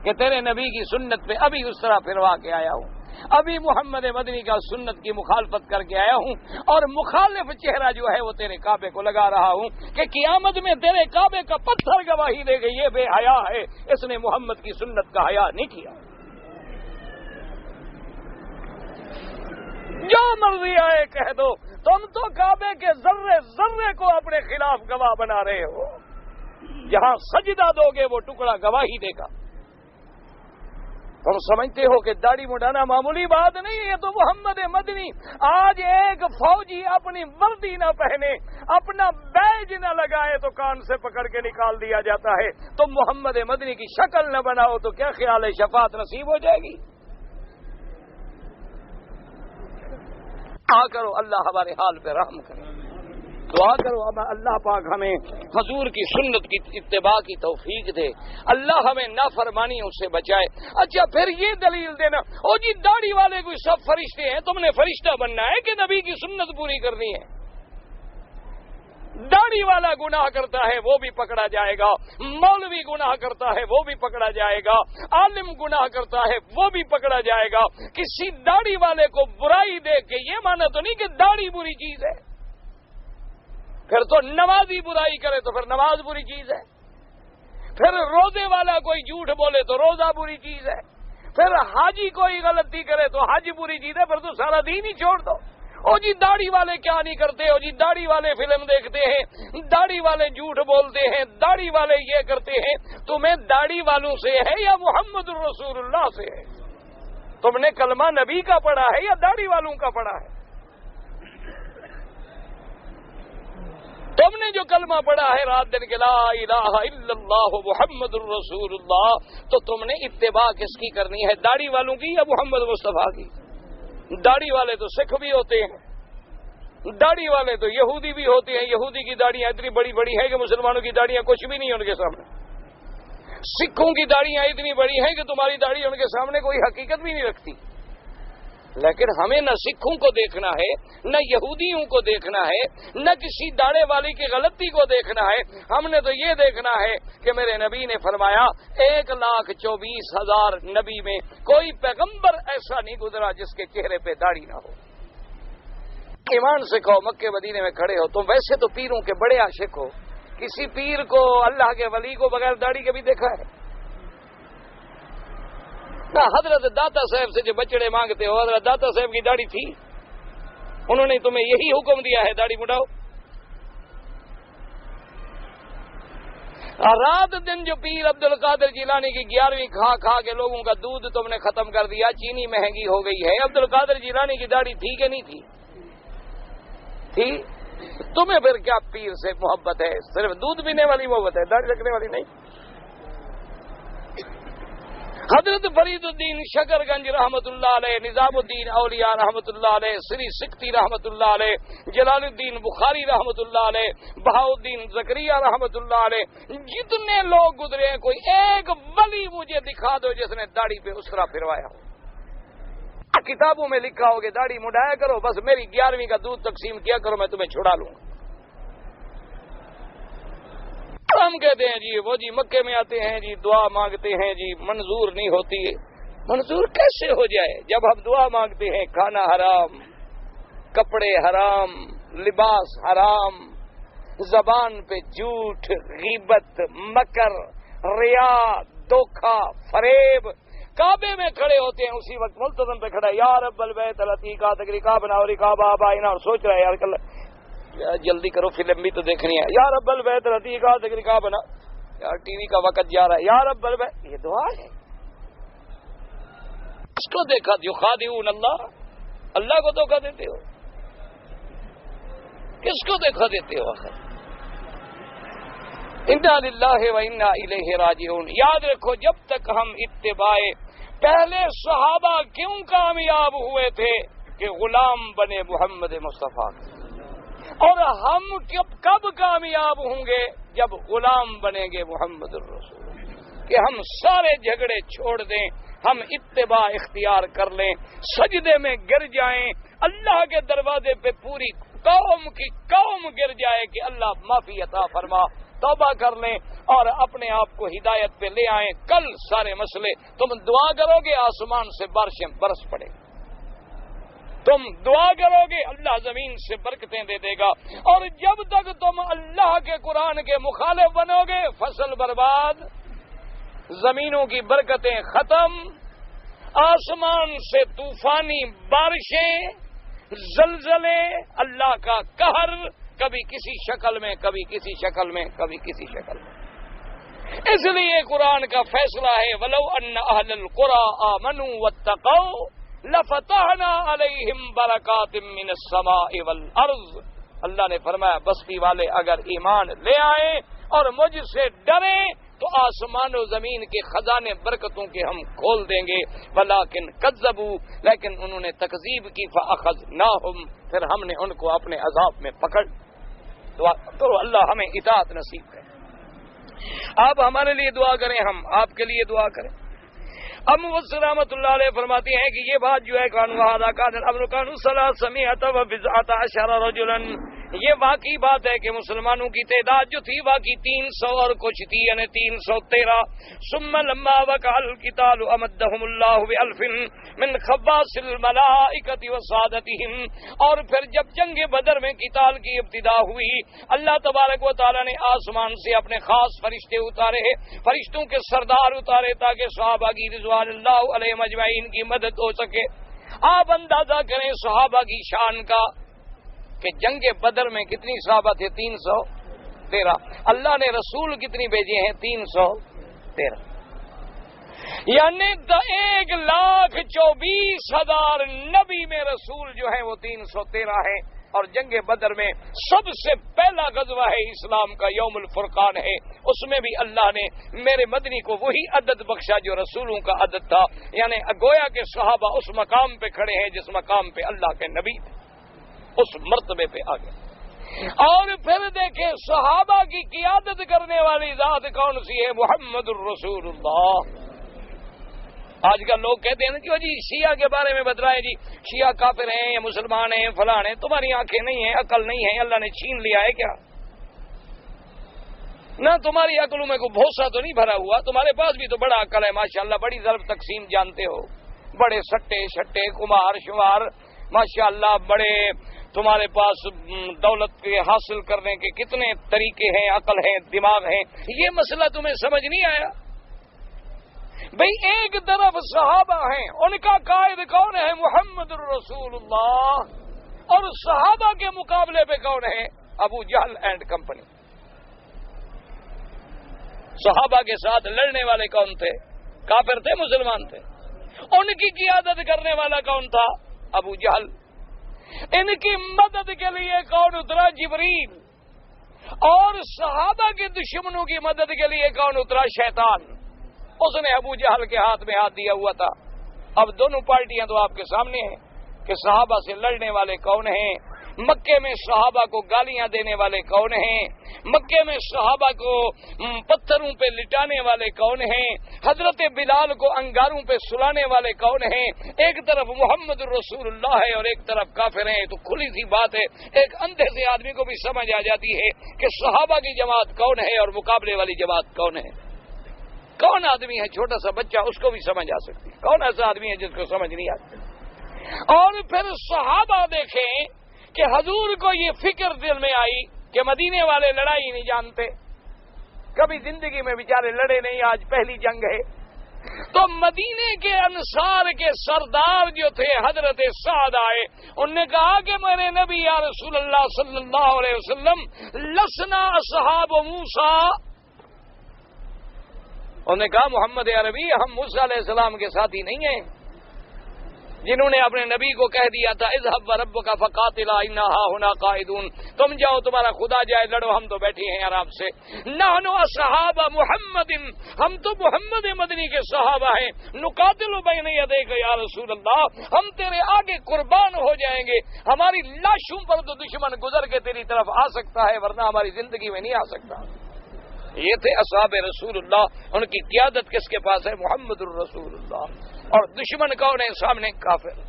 کہ تیرے نبی کی سنت پہ ابھی اس طرح پھروا کے آیا ہوں، ابھی محمد مدنی کا سنت کی مخالفت کر کے آیا ہوں، اور مخالف چہرہ جو ہے وہ تیرے کعبے کو لگا رہا ہوں کہ قیامت میں تیرے کعبے کا پتھر گواہی دے گا یہ بے حیا ہے، اس نے محمد کی سنت کا حیا نہیں کیا. جو مرضی آئے کہہ دو، تم تو کعبے کے ذرے ذرے کو اپنے خلاف گواہ بنا رہے ہو. جہاں سجدہ دو گے وہ ٹکڑا گواہی دے گا. تم سمجھتے ہو کہ داڑھی مڈانا معمولی بات نہیں ہے. یہ تو محمد مدنی. آج ایک فوجی اپنی وردی نہ پہنے، اپنا بیج نہ لگائے تو کان سے پکڑ کے نکال دیا جاتا ہے. تم محمد مدنی کی شکل نہ بناؤ تو کیا خیال ہے شفاعت نصیب ہو جائے گی؟ دعا کرو اللہ ہمارے حال پہ رحم کرے. دعا کرو اب اللہ پاک ہمیں حضور کی سنت کی اتباع کی توفیق دے. اللہ ہمیں نافرمانیوں سے بچائے. اچھا پھر یہ دلیل دینا، او جی داڑھی والے کوئی سب فرشتے ہیں، تم نے فرشتہ بننا ہے کہ نبی کی سنت پوری کرنی ہے؟ داڑھی والا گناہ کرتا ہے وہ بھی پکڑا جائے گا، مولوی گناہ کرتا ہے وہ بھی پکڑا جائے گا، عالم گناہ کرتا ہے وہ بھی پکڑا جائے گا. کسی داڑھی والے کو برائی دیکھ کے یہ مانا تو نہیں کہ داڑھی بری چیز ہے. پھر تو نمازی برائی کرے تو پھر نماز بری چیز ہے. پھر روزے والا کوئی جھوٹ بولے تو روزہ بری چیز ہے. پھر حاجی کوئی غلطی کرے تو حج بری چیز ہے. پھر تو سارا دین ہی چھوڑ دو. او جی داڑھی والے کیا نہیں کرتے، او جی داڑھی والے فلم دیکھتے ہیں، داڑھی والے جھوٹ بولتے ہیں، داڑھی والے یہ کرتے ہیں. تمہیں داڑھی والوں سے ہے یا محمد الرسول اللہ سے ہے؟ تم نے کلمہ نبی کا پڑھا ہے یا داڑھی والوں کا پڑھا ہے؟ تم نے جو کلمہ پڑھا ہے رات دن کے لا الہ الا اللہ محمد الرسول اللہ، تو تم نے اتباع کس کی کرنی ہے، داڑھی والوں کی یا محمد مصطفیٰ کی؟ داڑھی والے تو سکھ بھی ہوتے ہیں، داڑھی والے تو یہودی بھی ہوتے ہیں. یہودی کی داڑیاں اتنی بڑی بڑی ہیں کہ مسلمانوں کی داڑیاں کچھ بھی نہیں ان کے سامنے. سکھوں کی داڑیاں اتنی بڑی ہیں کہ تمہاری داڑھی ان کے سامنے کوئی حقیقت بھی نہیں رکھتی. لیکن ہمیں نہ سکھوں کو دیکھنا ہے، نہ یہودیوں کو دیکھنا ہے، نہ کسی داڑے والی کی غلطی کو دیکھنا ہے. ہم نے تو یہ دیکھنا ہے کہ میرے نبی نے فرمایا 1,24,000 نبی میں کوئی پیغمبر ایسا نہیں گزرا جس کے چہرے پہ داڑھی نہ ہو. ایمان سے کہو مکے مدینے میں کھڑے ہو تم، ویسے تو پیروں کے بڑے عاشق ہو، کسی پیر کو اللہ کے ولی کو بغیر داڑھی کے بھی دیکھا ہے؟ نہ حضرت داتا صاحب سے جو بچڑے مانگتے ہو، حضرت داتا صاحب کی داڑھی تھی، انہوں نے تمہیں یہی حکم دیا ہے داڑھی مڈاؤ. رات دن جو پیر عبد القادر جیلانی کی 11ویں کھا کھا کے لوگوں کا دودھ تم نے ختم کر دیا، چینی مہنگی ہو گئی ہے. عبد القادر جیلانی کی داڑھی تھی کہ نہیں تھی؟ تھی. تمہیں پھر کیا پیر سے محبت ہے؟ صرف دودھ پینے والی محبت ہے، داڑھی رکھنے والی نہیں. حضرت فرید الدین شکر گنج رحمت اللہ علیہ، نظام الدین اولیاء رحمت اللہ علیہ، سری سکتی رحمت اللہ علیہ، جلال الدین بخاری رحمت اللہ علیہ، بہاؤدین زکریا رحمت اللہ علیہ، جتنے لوگ گزرے ہیں کوئی ایک ولی مجھے دکھا دو جس نے داڑھی پہ اس طرح پھروایا ہو. کتابوں میں لکھا ہوگا داڑھی مڈایا کرو، بس میری 11ویں کا دودھ تقسیم کیا کرو، میں تمہیں چھڑا لوں گا. ہم کہتے ہیں جی وہ جی مکے میں آتے ہیں جی دعا مانگتے ہیں جی منظور نہیں ہوتی ہے. منظور کیسے ہو جائے جب ہم دعا مانگتے ہیں کھانا حرام، کپڑے حرام، لباس حرام، زبان پہ جھوٹ، غیبت، مکر، ریا، دھوکہ، فریب. کعبے میں کھڑے ہوتے ہیں اسی وقت ملتزم پہ کھڑا ہے یا رب البیت العتیقہ تقریقا بنا اور رکابہ آبائنا، اور سوچ رہا ہے یار کل جلدی کرو فلم بھی تو دیکھنی ہے. یا رب البیت العتیقہ تقریقا بنا، یار ٹی وی کا وقت جا رہا ہے. یا رب البیت، یہ دعا ہے. اس کو دیکھا یخادعون اللہ، اللہ کو دھوکہ دیتے ہو. کس کو دیکھا دیتے ہو آخر؟ انا للہ و انا الیہ راجعون۔ یاد رکھو جب تک ہم اتباع پہلے صحابہ کیوں کامیاب ہوئے تھے کہ غلام بنے محمد مصطفیٰ، اور ہم کب کامیاب ہوں گے جب غلام بنیں گے محمد الرسول، کہ ہم سارے جھگڑے چھوڑ دیں، ہم اتباع اختیار کر لیں، سجدے میں گر جائیں، اللہ کے دروازے پہ پوری قوم کی قوم گر جائے کہ اللہ معافی عطا فرما، توبہ کر لیں اور اپنے آپ کو ہدایت پہ لے آئیں۔ کل سارے مسئلے، تم دعا کرو گے آسمان سے بارشیں برس پڑے، تم دعا کرو گے اللہ زمین سے برکتیں دے دے گا، اور جب تک تم اللہ کے قرآن کے مخالف بنو گے فصل برباد، زمینوں کی برکتیں ختم، آسمان سے طوفانی بارشیں، زلزلے، اللہ کا قہر، کبھی کسی شکل میں، کبھی کسی شکل میں، کبھی کسی شکل میں۔ اس لیے قرآن کا فیصلہ ہے وَلَوْ أَنَّ أَهْلَ الْقُرَىٰ آمَنُوا وَاتَّقَوْا لَفَتَحْنَا عَلَيْهِمْ بَرَكَاتٍ مِّنَ السَّمَاءِ وَالْأَرْضِ۔ اللہ نے فرمایا بستی والے اگر ایمان لے آئیں اور مجھ سے ڈریں تو آسمان و زمین کے خزانے برکتوں کے ہم کھول دیں گے، ولیکن کذبوا، لیکن انہوں نے تکذیب کی، فاخذناہم، پھر ہم نے ان کو اپنے عذاب میں پکڑ۔ دعا کرو اللہ ہمیں اطاعت نصیب کرے۔ آپ ہمارے لیے دعا کریں، ہم آپ کے لیے دعا کریں۔ اب مفسر رحمۃ اللہ علیہ فرماتی ہیں کہ یہ بات جو ہے یہ واقعی بات ہے کہ مسلمانوں کی تعداد جو تھی واقعی 300 اور کچھ تھی، یعنی 313۔ ثم لما وقع القتال امدهم الله بألف من خواص الملائکۃ وسادتهم، اور پھر جب جنگ بدر میں قتال کی ابتدا ہوئی، اللہ تبارک و تعالی نے آسمان سے اپنے خاص فرشتے اتارے، فرشتوں کے سردار اتارے تاکہ صحابہ کی رضوان اللہ علیہم اجمعین کی مدد ہو سکے۔ آپ اندازہ کریں صحابہ کی شان کا کہ جنگ بدر میں کتنی صحابہ تھے؟ 313۔ اللہ نے رسول کتنی بھیجے ہیں؟ 313، یعنی 1,24,000 نبی میں رسول جو ہیں وہ 313 ہیں۔ اور جنگ بدر میں سب سے پہلا غزوہ ہے اسلام کا، یوم الفرقان ہے، اس میں بھی اللہ نے میرے مدنی کو وہی عدد بخشا جو رسولوں کا عدد تھا، یعنی گویا کے صحابہ اس مقام پہ کھڑے ہیں جس مقام پہ اللہ کے نبی تھے، اس مرتبے پہ آ گئے۔ اور پھر دیکھیں صحابہ کی قیادت کرنے والی ذات کون سی ہے؟ محمد الرسول اللہ۔ آج کل لوگ کہتے ہیں کہ جی شیعہ کے بارے میں بتلائیں، جی شیعہ کافر ہیں یا مسلمان ہیں فلاں ہیں، تمہاری آنکھیں نہیں ہیں، عقل نہیں ہے، اللہ نے چھین لیا ہے کیا؟ نہ تمہاری عقلوں میں کوئی بھوسا تو نہیں بھرا ہوا، تمہارے پاس بھی تو بڑا عقل ہے ماشاءاللہ، بڑی ضرب تقسیم جانتے ہو، بڑے سٹے شٹے کمار شمار ماشاءاللہ، بڑے تمہارے پاس دولت کے حاصل کرنے کے کتنے طریقے ہیں، عقل ہے، دماغ ہے، یہ مسئلہ تمہیں سمجھ نہیں آیا؟ بھئی ایک طرف صحابہ ہیں، ان کا قائد کون ہے؟ محمد الرسول اللہ، اور صحابہ کے مقابلے پہ کون ہے؟ ابو جہل اینڈ کمپنی۔ صحابہ کے ساتھ لڑنے والے کون تھے؟ کافر تھے، مسلمان تھے؟ ان کی قیادت کرنے والا کون تھا؟ ابو جہل۔ ان کی مدد کے لیے کون اترا؟ جبریل۔ اور صحابہ کے دشمنوں کی مدد کے لیے کون اترا؟ شیطان۔ اس نے ابو جہل کے ہاتھ میں ہاتھ دیا ہوا تھا۔ اب دونوں پارٹیاں تو آپ کے سامنے ہیں کہ صحابہ سے لڑنے والے کون ہیں، مکے میں صحابہ کو گالیاں دینے والے کون ہیں، مکے میں صحابہ کو پتھروں پہ لٹانے والے کون ہیں، حضرت بلال کو انگاروں پہ سلانے والے کون ہیں۔ ایک طرف محمد الرسول اللہ ہے اور ایک طرف کافر ہیں، تو کھلی سی بات ہے، ایک اندھے سے آدمی کو بھی سمجھ آ جاتی ہے کہ صحابہ کی جماعت کون ہے اور مقابلے والی جماعت کون ہے۔ کون آدمی ہے؟ چھوٹا سا بچہ، اس کو بھی سمجھ آ سکتی ہے۔ کون ایسا آدمی ہے جس کو سمجھ نہیں آتی؟ اور پھر صحابہ دیکھیں کہ حضور کو یہ فکر دل میں آئی کہ مدینے والے لڑائی نہیں جانتے، کبھی زندگی میں بیچارے لڑے نہیں، آج پہلی جنگ ہے، تو مدینے کے انصار کے سردار جو تھے حضرت سعد آئے، انہوں نے کہا کہ میرے نبی یا رسول اللہ صلی اللہ علیہ وسلم لسنا اصحاب موسیٰ، انہوں نے کہا محمد عربی ہم موسیٰ علیہ السلام کے ساتھی نہیں ہیں، جنہوں نے اپنے نبی کو کہہ دیا تھا اذهب وربک فقاتلا انا هاهنا قاعدون، تم جاؤ تمہارا خدا جائے لڑو، ہم تو بیٹھے ہیں آرام سے. نحن اصحاب محمد، ہم تو محمد مدنی کے صحابہ ہیں. نقاتل بین یدیک یا رسول اللہ، ہم تیرے آگے قربان ہو جائیں گے. ہماری لاشوں پر تو دشمن گزر کے تیری طرف آ سکتا ہے، ورنہ ہماری زندگی میں نہیں آ سکتا. یہ تھے اصحاب رسول اللہ. ان کی قیادت کس کے پاس ہے؟ محمد الرسول اللہ. اور دشمن کون ہے سامنے؟ کافر.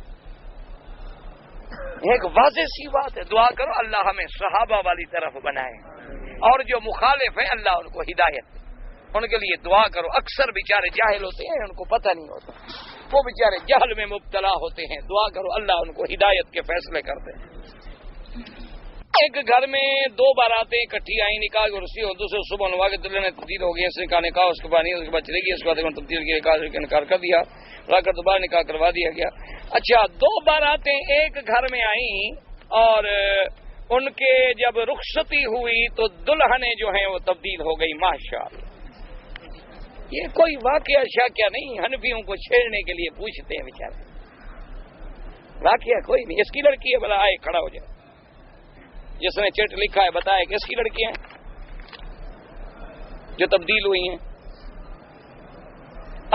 ایک واضح سی بات ہے. دعا کرو اللہ ہمیں صحابہ والی طرف بنائے، اور جو مخالف ہیں اللہ ان کو ہدایت دے. ان کے لیے دعا کرو. اکثر بیچارے جاہل ہوتے ہیں، ان کو پتہ نہیں ہوتا، وہ بیچارے جہل میں مبتلا ہوتے ہیں. دعا کرو اللہ ان کو ہدایت کے فیصلے کر دے. ایک گھر میں دو باراتیں اکٹھی آئیں، نکاح کی عرسی ہو، دوسرے صبح نوا کے دلہن تبدیل ہو گئی، اس نے کہا نکاح اس کے بعد نہیں، اس کے بعد چلے گی، اس کے بعد تبدیل کی انکار کر دیا، لا کر دوبارہ نکاح کروا دیا گیا. اچھا، دو باراتیں ایک گھر میں آئیں اور ان کے جب رخصتی ہوئی تو دلہنیں جو ہیں وہ تبدیل ہو گئی. ماشاءاللہ، یہ کوئی واقعہ شاکیہ نہیں. حنفیوں کو چھیڑنے کے لیے پوچھتے ہیں بیچارے، واقعہ کوئی نہیں. اس کی لڑکی ہے، بلا آئے کھڑا ہو جائے. جس نے چٹ لکھا ہے بتائے کس کی لڑکیاں ہیں جو تبدیل ہوئی ہیں؟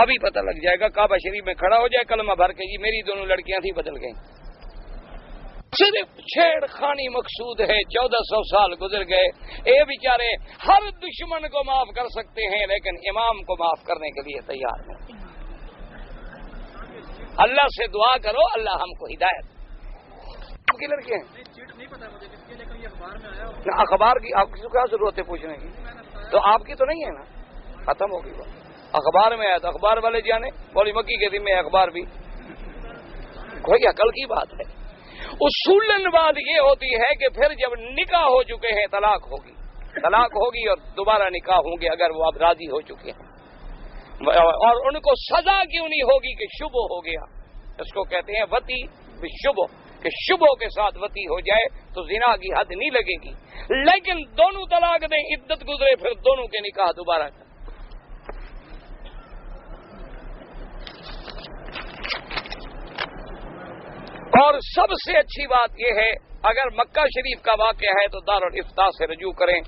ابھی پتہ لگ جائے گا. کعبہ شریف میں کھڑا ہو جائے، کلمہ بھر کے جی میری دونوں لڑکیاں تھی بدل گئیں. صرف چھیڑ خانی مقصود ہے. 1400 سال گزر گئے. اے بیچارے ہر دشمن کو معاف کر سکتے ہیں، لیکن امام کو معاف کرنے کے لیے تیار نہیں. اللہ سے دعا کرو اللہ ہم کو ہدایت. آپ کی لڑکیاں اخبار کی آپ کی کیا ضرورت ہے پوچھنے کی؟ تو آپ کی تو نہیں ہے نا، ختم ہوگی وہ. اخبار میں آیا تو اخبار والے جانے. بولی مکی کے ذمہ اخبار بھی کوئی عقل کی بات ہے. اصولاً بات یہ ہوتی ہے کہ پھر جب نکاح ہو چکے ہیں طلاق ہوگی اور دوبارہ نکاح ہوں گے اگر وہ اب راضی ہو چکے ہیں. اور ان کو سزا کیوں نہیں ہوگی کہ شبہ ہو گیا. اس کو کہتے ہیں وتی بشبہ، کہ شبہوں کے ساتھ وتی ہو جائے تو زنا کی حد نہیں لگے گی. لیکن دونوں طلاق دیں، عدت گزرے، پھر دونوں کے نکاح دوبارہ کریں. اور سب سے اچھی بات یہ ہے اگر مکہ شریف کا واقعہ ہے تو دارالافتاء سے رجوع کریں،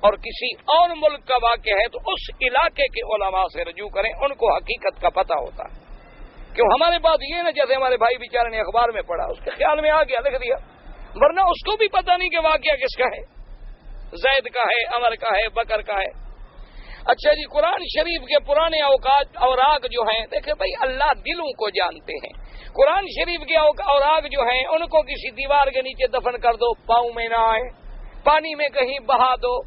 اور کسی اور ملک کا واقعہ ہے تو اس علاقے کے علماء سے رجوع کریں، ان کو حقیقت کا پتہ ہوتا ہے. کیوں ہمارے پاس یہ نہ جیسے ہمارے بھائی بیچارے نے اخبار میں پڑھا، اس کے خیال میں آ گیا لکھ دیا، ورنہ اس کو بھی پتہ نہیں کہ واقعہ کس کا ہے، زید کا ہے، عمر کا ہے، بکر کا ہے. اچھا جی، قرآن شریف کے پرانے اوراق جو ہیں، دیکھیں بھائی اللہ دلوں کو جانتے ہیں. قرآن شریف کے اوراق جو ہیں ان کو کسی دیوار کے نیچے دفن کر دو، پاؤں میں نہ آئے، پانی میں کہیں بہا دو،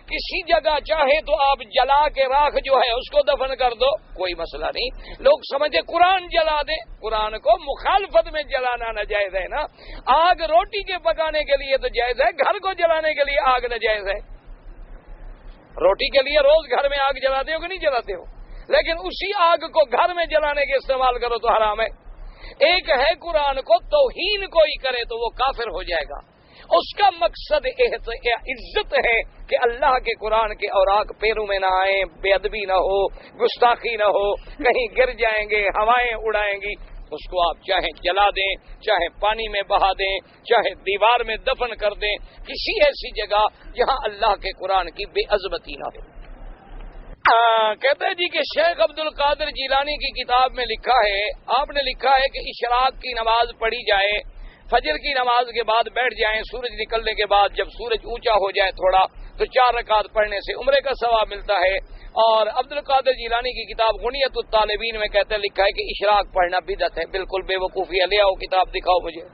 کسی جگہ چاہے تو آپ جلا کے راکھ جو ہے اس کو دفن کر دو، کوئی مسئلہ نہیں. لوگ سمجھے قرآن جلا دیں، قرآن کو مخالفت میں جلانا ناجائز ہے نا. آگ روٹی کے پکانے کے لیے تو جائز ہے، گھر کو جلانے کے لیے آگ ناجائز ہے. روٹی کے لیے روز گھر میں آگ جلاتے ہو کہ نہیں جلاتے ہو؟ لیکن اسی آگ کو گھر میں جلانے کے استعمال کرو تو حرام ہے. ایک ہے قرآن کو توہین کوئی کرے تو وہ کافر ہو جائے گا. اس کا مقصد عزت ہے کہ اللہ کے قرآن کے اوراق پیروں میں نہ آئیں، بے ادبی نہ ہو، گستاخی نہ ہو، کہیں گر جائیں گے، ہوائیں اڑائیں گی. اس کو آپ چاہے جلا دیں، چاہے پانی میں بہا دیں، چاہے دیوار میں دفن کر دیں، کسی ایسی جگہ جہاں اللہ کے قرآن کی بے عظمتی نہ ہو. کہتے ہیں جی کہ شیخ عبد القادر جیلانی کی کتاب میں لکھا ہے، آپ نے لکھا ہے کہ اشراق کی نماز پڑھی جائے، فجر کی نماز کے بعد بیٹھ جائیں، سورج نکلنے کے بعد جب سورج اونچا ہو جائے تھوڑا تو 4 رکعت پڑھنے سے عمرے کا ثواب ملتا ہے. اور عبد القادر جیلانی کی کتاب غنیت الطالبین میں کہتے ہیں لکھا ہے کہ اشراق پڑھنا بدعت ہے. بالکل بے وقوفی ہے. لے آؤ کتاب دکھاؤ مجھے.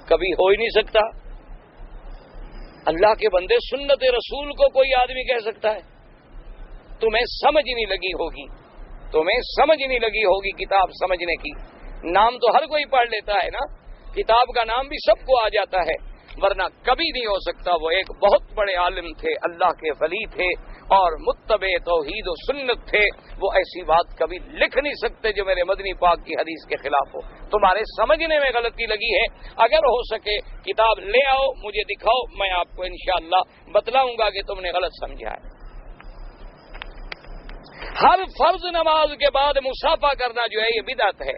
کبھی ہو ہی نہیں سکتا. اللہ کے بندے سنت رسول کو کوئی آدمی کہہ سکتا ہے؟ تمہیں سمجھ نہیں لگی ہوگی کتاب سمجھنے کی. نام تو ہر کوئی پڑھ لیتا ہے نا، کتاب کا نام بھی سب کو آ جاتا ہے، ورنہ کبھی نہیں ہو سکتا. وہ ایک بہت بڑے عالم تھے، اللہ کے ولی تھے اور متبع توحید و سنت تھے. وہ ایسی بات کبھی لکھ نہیں سکتے جو میرے مدنی پاک کی حدیث کے خلاف ہو. تمہارے سمجھنے میں غلطی لگی ہے، اگر ہو سکے کتاب لے آؤ، مجھے دکھاؤ، میں آپ کو انشاءاللہ بتلاؤں گا کہ تم نے غلط سمجھا ہے. ہر فرض نماز کے بعد مصافحہ کرنا جو ہے یہ بدعت ہے.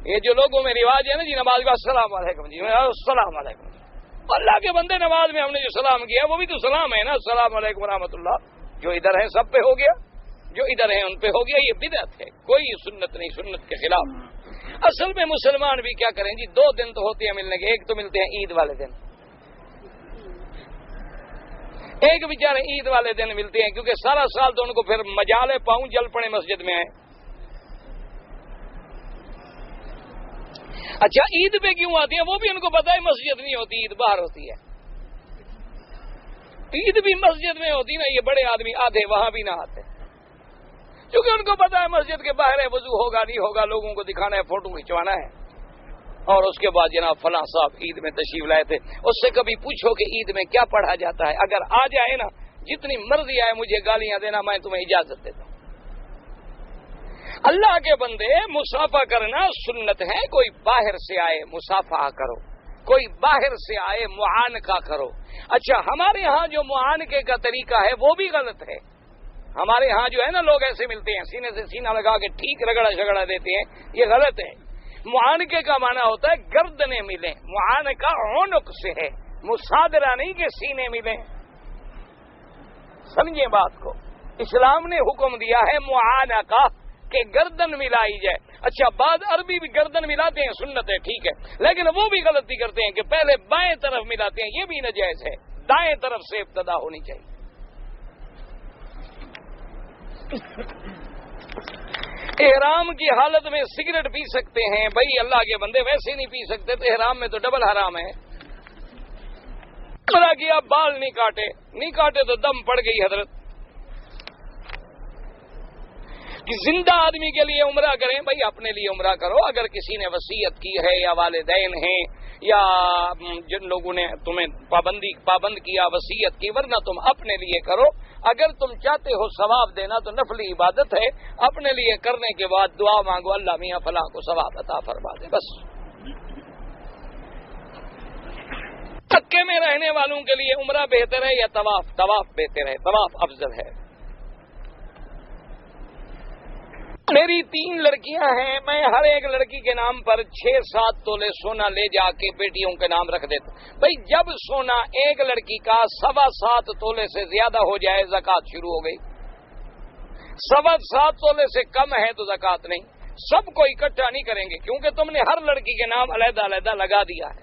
یہ جو لوگوں میں رواج ہے نا جی نماز کا السلام علیکم جی السلام علیکم، اللہ کے بندے نماز میں ہم نے جو سلام کیا وہ بھی تو سلام ہے نا، السلام علیکم ورحمۃ اللہ، جو ادھر ہے سب پہ ہو گیا، جو ادھر ہے ان پہ ہو گیا، یہ بدعت ہے، کوئی سنت نہیں، سنت کے خلاف۔ اصل میں مسلمان بھی کیا کریں جی، 2 دن تو ہوتے ہیں ملنے کے، ایک تو ملتے ہیں عید والے دن، ایک بیچارے عید والے دن ملتے ہیں، کیونکہ سارا سال تو ان کو پھر مجالے پاؤں جل پڑے مسجد میں آئے۔ اچھا عید پہ کیوں آتی ہے، وہ بھی ان کو پتا ہے مسجد نہیں ہوتی، عید باہر ہوتی ہے، عید بھی مسجد میں ہوتی نا، یہ بڑے آدمی آدھے وہاں بھی نہ آتے، کیونکہ ان کو پتا ہے مسجد کے باہر ہے، وضو ہوگا نہیں ہوگا، لوگوں کو دکھانا ہے، فوٹو کھنچوانا ہے۔ اور اس کے بعد جناب فلاں صاحب عید میں تشریف لائے تھے، اس سے کبھی پوچھو کہ عید میں کیا پڑھا جاتا ہے، اگر آ جائے نا جتنی مرضی آئے مجھے گالیاں دینا، میں تمہیں اجازت دیتا ہوں۔ اللہ کے بندے مصافحہ کرنا سنت ہے، کوئی باہر سے آئے مصافحہ کرو، کوئی باہر سے آئے معانقہ کرو۔ اچھا ہمارے ہاں جو معانقے کا طریقہ ہے وہ بھی غلط ہے، ہمارے ہاں جو ہے نا لوگ ایسے ملتے ہیں سینے سے سینہ لگا کے ٹھیک رگڑا شگڑا دیتے ہیں، یہ غلط ہے۔ معانقے کا معنی ہوتا ہے گردنیں ملیں، معانقہ عنق سے ہے، مصادرہ نہیں کہ سینے ملیں، سمجھیں بات کو۔ اسلام نے حکم دیا ہے معانقہ کہ گردن ملائی جائے۔ اچھا بعض عربی بھی گردن ملاتے ہیں، سنت ہے ٹھیک ہے، لیکن وہ بھی غلطی کرتے ہیں کہ پہلے بائیں طرف ملاتے ہیں، یہ بھی ناجائز ہے، دائیں طرف سے ابتدا ہونی چاہیے۔ احرام کی حالت میں سگریٹ پی سکتے ہیں، بھائی اللہ کے بندے ویسے نہیں پی سکتے تو احرام میں تو ڈبل حرام ہے۔ عمرہ کیا بال نہیں کاٹے تو دم پڑ گئی حضرت۔ کہ زندہ آدمی کے لیے عمرہ کریں، بھائی اپنے لیے عمرہ کرو، اگر کسی نے وصیت کی ہے یا والدین ہیں یا جن لوگوں نے تمہیں پابند کیا وصیت کی، ورنہ تم اپنے لیے کرو۔ اگر تم چاہتے ہو ثواب دینا تو نفلی عبادت ہے، اپنے لیے کرنے کے بعد دعا مانگو اللہ میاں فلاں کو ثواب عطا فرما دے، بس۔ مکے میں رہنے والوں کے لیے عمرہ بہتر ہے یا طواف؟ طواف بہتر ہے، طواف افضل ہے۔ میری 3 لڑکیاں ہیں، میں ہر ایک لڑکی کے نام پر 6-7 تولے سونا لے جا کے بیٹیوں کے نام رکھ دیتا ہوں۔ بھائی جب سونا ایک لڑکی کا 7.25 تولے سے زیادہ ہو جائے زکوٰۃ شروع ہو گئی، 7.25 تولے سے کم ہے تو زکوٰۃ نہیں، سب کو اکٹھا نہیں کریں گے، کیونکہ تم نے ہر لڑکی کے نام علیحدہ علیحدہ لگا دیا ہے۔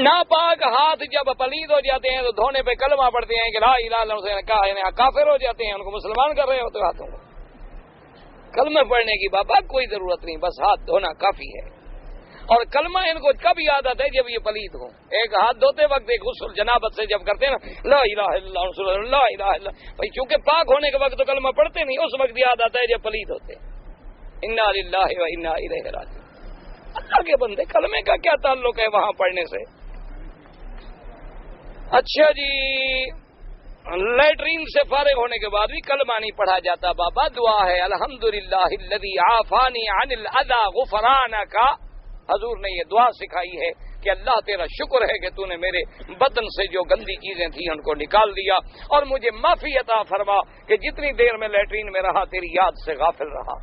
ناپاک ہاتھ جب پلید ہو جاتے ہیں تو دھونے پہ کلمہ پڑھتے ہیں کہ لا الہ الا اللہ، کہا کافر ہو جاتے ہیں، ان کو مسلمان کر رہے ہوتے ہاتھوں کو۔ کلمہ پڑھنے کی بابا کوئی ضرورت نہیں، بس ہاتھ دھونا کافی ہے۔ اور کلمہ ان کو کب یاد آتا ہے؟ جب یہ پلید ہو۔ ایک ہاتھ دھوتے وقت ایک غسل جنابت سے جب کرتے ہیں نا لا الہ الا اللہ رسول اللہ لا الہ الا اللہ، بھائی چونکہ پاک ہونے کے وقت تو کلمہ پڑھتے نہیں، اس وقت یاد آتا ہے جب پلید ہوتے ہیں۔ انا للہ و انا الیہ راجعون۔ اللہ کے بندے کلمے کا کیا تعلق ہے وہاں پڑھنے سے؟ اچھا جی لیٹرین سے فارغ ہونے کے بعد بھی کلمہ نہیں پڑھا جاتا بابا، دعا ہے الحمدللہ الذی عافانی عن الاذى غفرانک۔ حضور نے یہ دعا سکھائی ہے کہ اللہ تیرا شکر ہے کہ تو نے میرے بدن سے جو گندی چیزیں تھیں ان کو نکال دیا، اور مجھے معافی عطا فرما کہ جتنی دیر میں لیٹرین میں رہا تیری یاد سے غافل رہا۔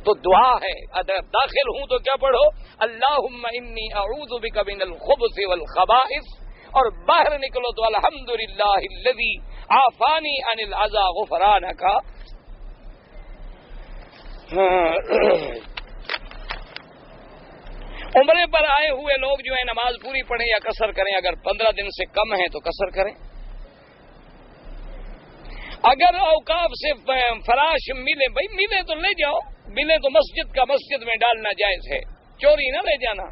تو دعا ہے، اگر داخل ہوں تو کیا پڑھو؟ اللہم انی اعوذ بک من الخبث والخبائث، اور باہر نکلو تو الحمدللہ الذی عافانی عن الاذى غفرانک۔ عمرے پر آئے ہوئے لوگ جو ہیں نماز پوری پڑھیں یا قصر کریں؟ اگر 15 دن سے کم ہے تو قصر کریں۔ اگر اوقاف سے فراش ملے، بھائی ملے تو لے جاؤ، ملے تو مسجد کا مسجد میں ڈالنا جائز ہے، چوری نہ لے جانا۔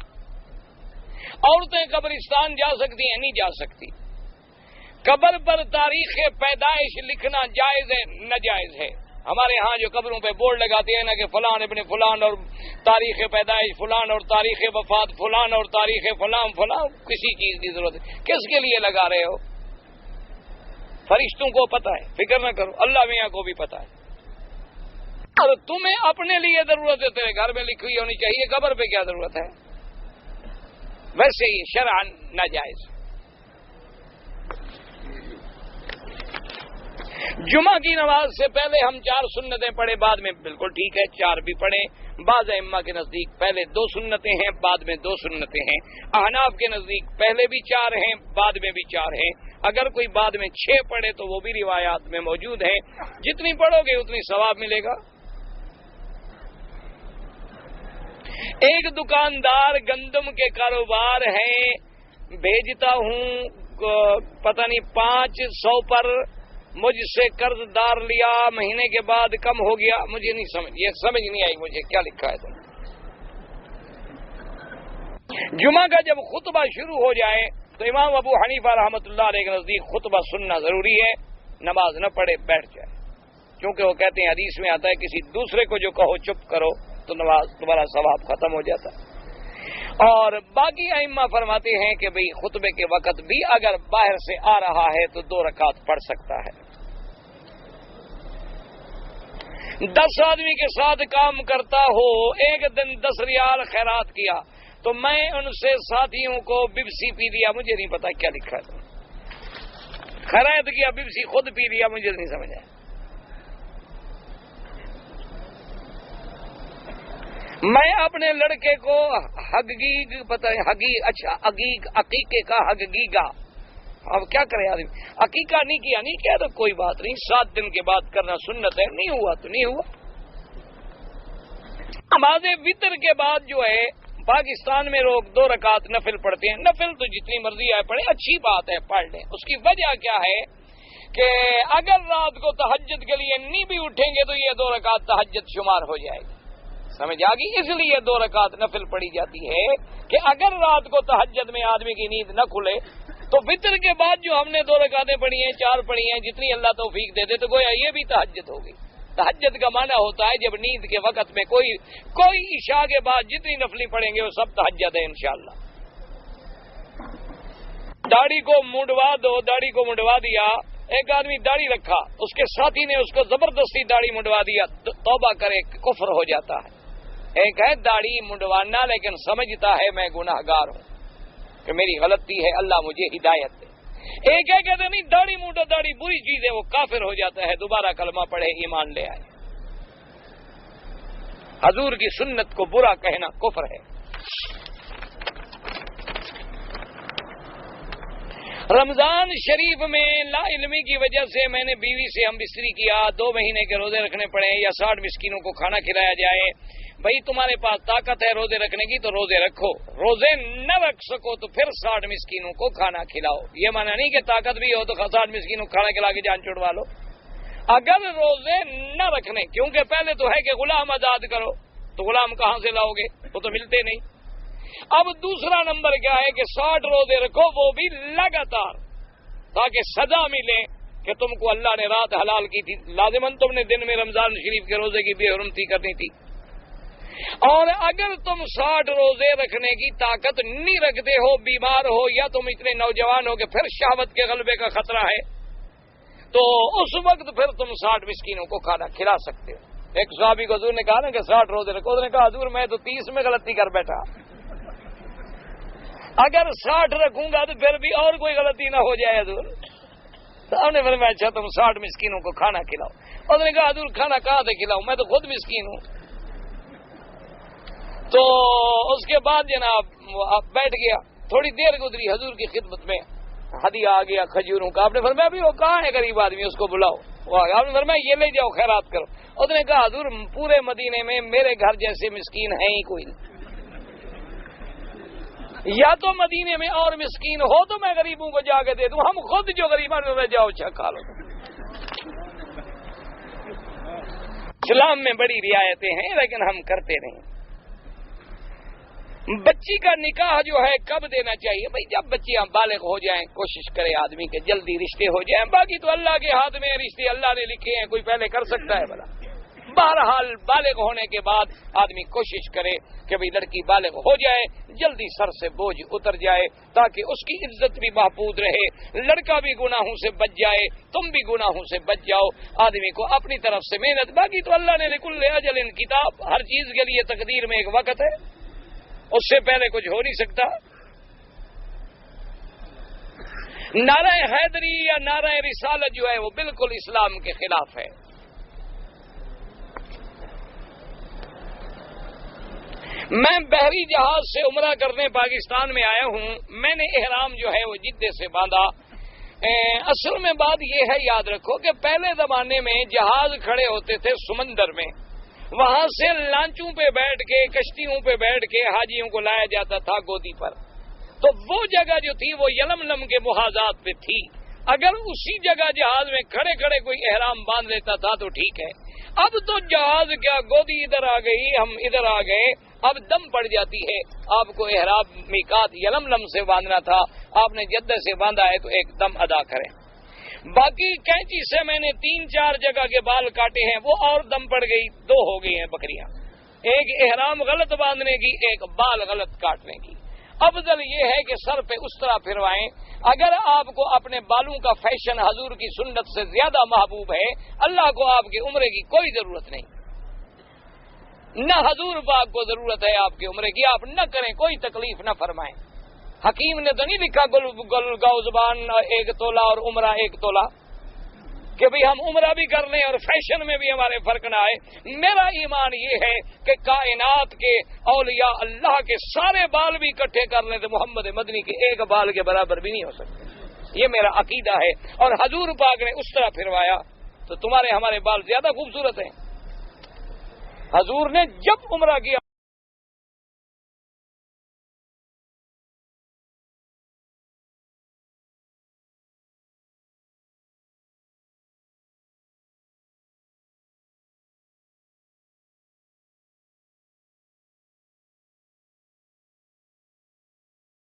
عورتیں قبرستان جا سکتی ہیں؟ نہیں جا سکتی۔ قبر پر تاریخ پیدائش لکھنا جائز ہے؟ ناجائز ہے۔ ہمارے ہاں جو قبروں پہ بورڈ لگاتے ہیں نا کہ فلان ابن فلان اور تاریخ پیدائش فلان اور تاریخ وفات فلان اور تاریخ فلان فلان، کسی چیز کی ضرورت ہے؟ کس کے لیے لگا رہے ہو؟ فرشتوں کو پتہ ہے، فکر نہ کرو، اللہ میاں کو بھی پتہ ہے۔ اور تمہیں اپنے لیے ضرورت ہے، تیرے گھر میں لکھی ہونی چاہیے، قبر پہ کیا ضرورت ہے؟ ویسے ہی شرعاً ناجائز۔ جمعہ کی نماز سے پہلے ہم 4 سنتیں پڑھے، بعد میں بالکل ٹھیک ہے 4 بھی پڑھیں۔ بعض ائمہ کے نزدیک پہلے 2 سنتیں ہیں، بعد میں 2 سنتیں ہیں۔ احناف کے نزدیک پہلے بھی 4 ہیں، بعد میں بھی 4 ہیں۔ اگر کوئی بعد میں 6 پڑھے تو وہ بھی روایات میں موجود ہیں، جتنی پڑھو گے اتنی ثواب ملے گا۔ ایک دکاندار گندم کے کاروبار ہے، بھیجتا ہوں پتہ نہیں 500 پر، مجھ سے قرض دار لیا، مہینے کے بعد کم ہو گیا، مجھے نہیں سمجھ، یہ سمجھ نہیں آئی مجھے کیا لکھا ہے تم۔ جمعہ کا جب خطبہ شروع ہو جائے تو امام ابو حنیفہ رحمۃ اللہ علیہ کے نزدیک خطبہ سننا ضروری ہے، نماز نہ پڑھے بیٹھ جائے، کیونکہ وہ کہتے ہیں حدیث میں آتا ہے کسی دوسرے کو جو کہو چپ کرو تو نماز تمہارا ثواب ختم ہو جاتا ہے۔ اور باقی ائمہ فرماتے ہیں کہ بھئی خطبے کے وقت بھی اگر باہر سے آ رہا ہے تو 2 رکعت پڑھ سکتا ہے۔ 10 آدمی کے ساتھ کام کرتا ہو، ایک دن 10 ریال خیرات کیا تو میں ان سے ساتھیوں کو بپسی پی لیا، مجھے نہیں پتا کیا لکھا ہے، خیرات کیا بپسی خود پی لیا، مجھے نہیں سمجھ آیا۔ میں اپنے لڑکے کو عقیقے کا حقیقہ، اب کیا کرے آدمی، عقیقہ نہیں کیا تو کوئی بات نہیں، 7 دن کے بعد کرنا سنت ہے، نہیں ہوا تو نہیں ہوا۔ نماز وتر کے بعد جو ہے پاکستان میں لوگ 2 رکعت نفل پڑھتے ہیں، نفل تو جتنی مرضی آئے پڑھیں، اچھی بات ہے پڑھ لیں۔ اس کی وجہ کیا ہے کہ اگر رات کو تہجد کے لیے نہیں بھی اٹھیں گے تو یہ 2 رکعت تہجد شمار ہو جائے گی، سمجھ آ گئی؟ اس لیے 2 رکعت نفل پڑھی جاتی ہے کہ اگر رات کو تہجد میں آدمی کی نیند نہ کھلے تو وتر کے بعد جو ہم نے 2 رکعتیں پڑھی ہیں، 4 پڑھی ہیں، جتنی اللہ توفیق دے دے تو گویا یہ بھی تہجد ہوگی۔ تہجد کا معنی ہوتا ہے جب نیند کے وقت میں کوئی عشاء کے بعد جتنی نفلی پڑھیں گے وہ سب تہجد ہے انشاءاللہ۔ داڑھی کو منڈوا دو، داڑھی کو منڈوا دیا، ایک آدمی داڑھی رکھا، اس کے ساتھی نے اس کو زبردستی داڑھی منڈوا دیا، توبہ کرے کفر ہو جاتا ہے۔ ایک ہے داڑھی منڈوانا لیکن سمجھتا ہے میں گناہگار ہوں کہ میری غلطی ہے، اللہ مجھے ہدایت دے۔ ایک ہے کہتے نہیں داڑھی موٹا، داڑھی بری چیز ہے، وہ کافر ہو جاتا ہے، دوبارہ کلمہ پڑھے ایمان لے آئے۔ حضور کی سنت کو برا کہنا کفر ہے۔ رمضان شریف میں لا علمی کی وجہ سے میں نے بیوی سے ہم بستری کیا، 2 مہینے کے روزے رکھنے پڑے یا 60 مسکینوں کو کھانا کھلایا جائے۔ بھائی تمہارے پاس طاقت ہے روزے رکھنے کی تو روزے رکھو، روزے نہ رکھ سکو تو پھر 60 مسکینوں کو کھانا کھلاؤ۔ یہ معنی نہیں کہ طاقت بھی ہو تو 60 مسکینوں کو کھانا کھلا کے جان چھڑوا لو۔ اگر روزے نہ رکھنے، کیونکہ پہلے تو ہے کہ غلام آزاد کرو، تو غلام کہاں سے لاؤ گے، وہ تو ملتے نہیں۔ اب دوسرا نمبر کیا ہے کہ 60 روزے رکھو، وہ بھی لگاتار، تاکہ سزا ملے کہ تم کو اللہ نے رات حلال کی تھی، لازماً تم نے دن میں رمضان شریف کے روزے کی بے حرمتی کرنی تھی۔ اور اگر تم 60 روزے رکھنے کی طاقت نہیں رکھتے ہو، بیمار ہو یا تم اتنے نوجوان ہو کہ پھر شہوت کے غلبے کا خطرہ ہے، تو اس وقت پھر تم 60 مسکینوں کو کھانا کھلا سکتے ہو۔ ایک صحابی کو حضور نے کہا نا کہ 60 روزے رکھو، اس نے کہا حضور میں تو 30 میں غلطی کر بیٹھا، اگر 60 رکھوں گا تو پھر بھی اور کوئی غلطی نہ ہو جائے حضور۔ تو ہم نے فرمایا اچھا تم 60 مسکینوں کو کھانا کھلاؤ۔ اس نے کہا حضور کھانا کہاں سے کھلاؤں، میں تو خود مسکین ہوں۔ تو اس کے بعد جناب بیٹھ گیا، تھوڑی دیر گزری، حضور کی خدمت میں ہدیہ آ گیا کھجوروں کا۔ آپ نے فرمایا ابھی وہ کہاں ہے غریب آدمی، اس کو بلاؤ۔ آپ نے فرمایا یہ لے جاؤ خیرات کرو۔ اس نے کہا حضور پورے مدینے میں میرے گھر جیسے مسکین ہیں ہی کوئی نہیں، یا تو مدینے میں اور مسکین ہو تو میں غریبوں کو جا کے دے دوں، ہم خود جو غریبان میں جاؤ اچھا کھا لو۔ اسلام میں بڑی رعایتیں ہیں لیکن ہم کرتے نہیں۔ بچی کا نکاح جو ہے کب دینا چاہیے؟ بھائی جب بچیاں بالغ ہو جائیں، کوشش کرے آدمی کے جلدی رشتے ہو جائیں، باقی تو اللہ کے ہاتھ میں رشتے اللہ نے لکھے ہیں، کوئی پہلے کر سکتا ہے بھلا؟ بہرحال بالغ ہونے کے بعد آدمی کوشش کرے کہ بھئی لڑکی بالغ ہو جائے، جلدی سر سے بوجھ اتر جائے تاکہ اس کی عزت بھی محفوظ رہے، لڑکا بھی گناہوں سے بچ جائے، تم بھی گناہوں سے بچ جاؤ۔ آدمی کو اپنی طرف سے محنت، باقی تو اللہ نے لکل اجل کتاب، ہر چیز کے لیے تقدیر میں ایک وقت ہے، اس سے پہلے کچھ ہو نہیں سکتا۔ نعرہ حیدری یا نعرہ رسالت جو ہے وہ بالکل اسلام کے خلاف ہے. میں بحری جہاز سے عمرہ کرنے پاکستان میں آیا ہوں. میں نے احرام جو ہے وہ جدے سے باندھا. اصل میں بات یہ ہے، یاد رکھو کہ پہلے زمانے میں جہاز کھڑے ہوتے تھے سمندر میں، وہاں سے لانچوں پہ بیٹھ کے، کشتیوں پہ بیٹھ کے حاجیوں کو لایا جاتا تھا گودی پر. تو وہ جگہ جو تھی وہ یلملم کے محاذات پہ تھی. اگر اسی جگہ جہاز میں کھڑے کھڑے کوئی احرام باندھ لیتا تھا تو ٹھیک ہے. اب تو جہاز کیا، گودی ادھر آ گئی، ہم ادھر آ گئے، اب دم پڑ جاتی ہے. آپ کو احرام میقات یلملم سے باندھنا تھا، آپ نے جدہ سے باندھا ہے تو ایک دم ادا کریں. باقی کینچی سے میں نے 3-4 جگہ کے بال کاٹے ہیں، وہ اور دم پڑ گئی، 2 ہو گئی ہیں بکریاں. ایک احرام غلط باندھنے کی، ایک بال غلط کاٹنے کی. افضل یہ ہے کہ سر پہ اس طرح پھروائیں. اگر آپ کو اپنے بالوں کا فیشن حضور کی سنت سے زیادہ محبوب ہے، اللہ کو آپ کے عمرے کی کوئی ضرورت نہیں، نہ حضور پاک کو ضرورت ہے آپ کے عمرے کی. آپ نہ کریں، کوئی تکلیف نہ فرمائیں. حکیم نے تو نہیں لکھا گل گاؤ زبان 1 تولہ اور عمرہ 1 تولہ، کہ بھئی ہم عمرہ بھی کر لیں اور فیشن میں بھی ہمارے فرق نہ آئے. میرا ایمان یہ ہے کہ کائنات کے اولیاء اللہ کے سارے بال بھی اکٹھے کر لیں تو محمد مدنی کے ایک بال کے برابر بھی نہیں ہو سکتے. یہ میرا عقیدہ ہے. اور حضور پاک نے اس طرح پھروایا تو تمہارے ہمارے بال زیادہ خوبصورت ہیں. حضور نے جب عمرہ کیا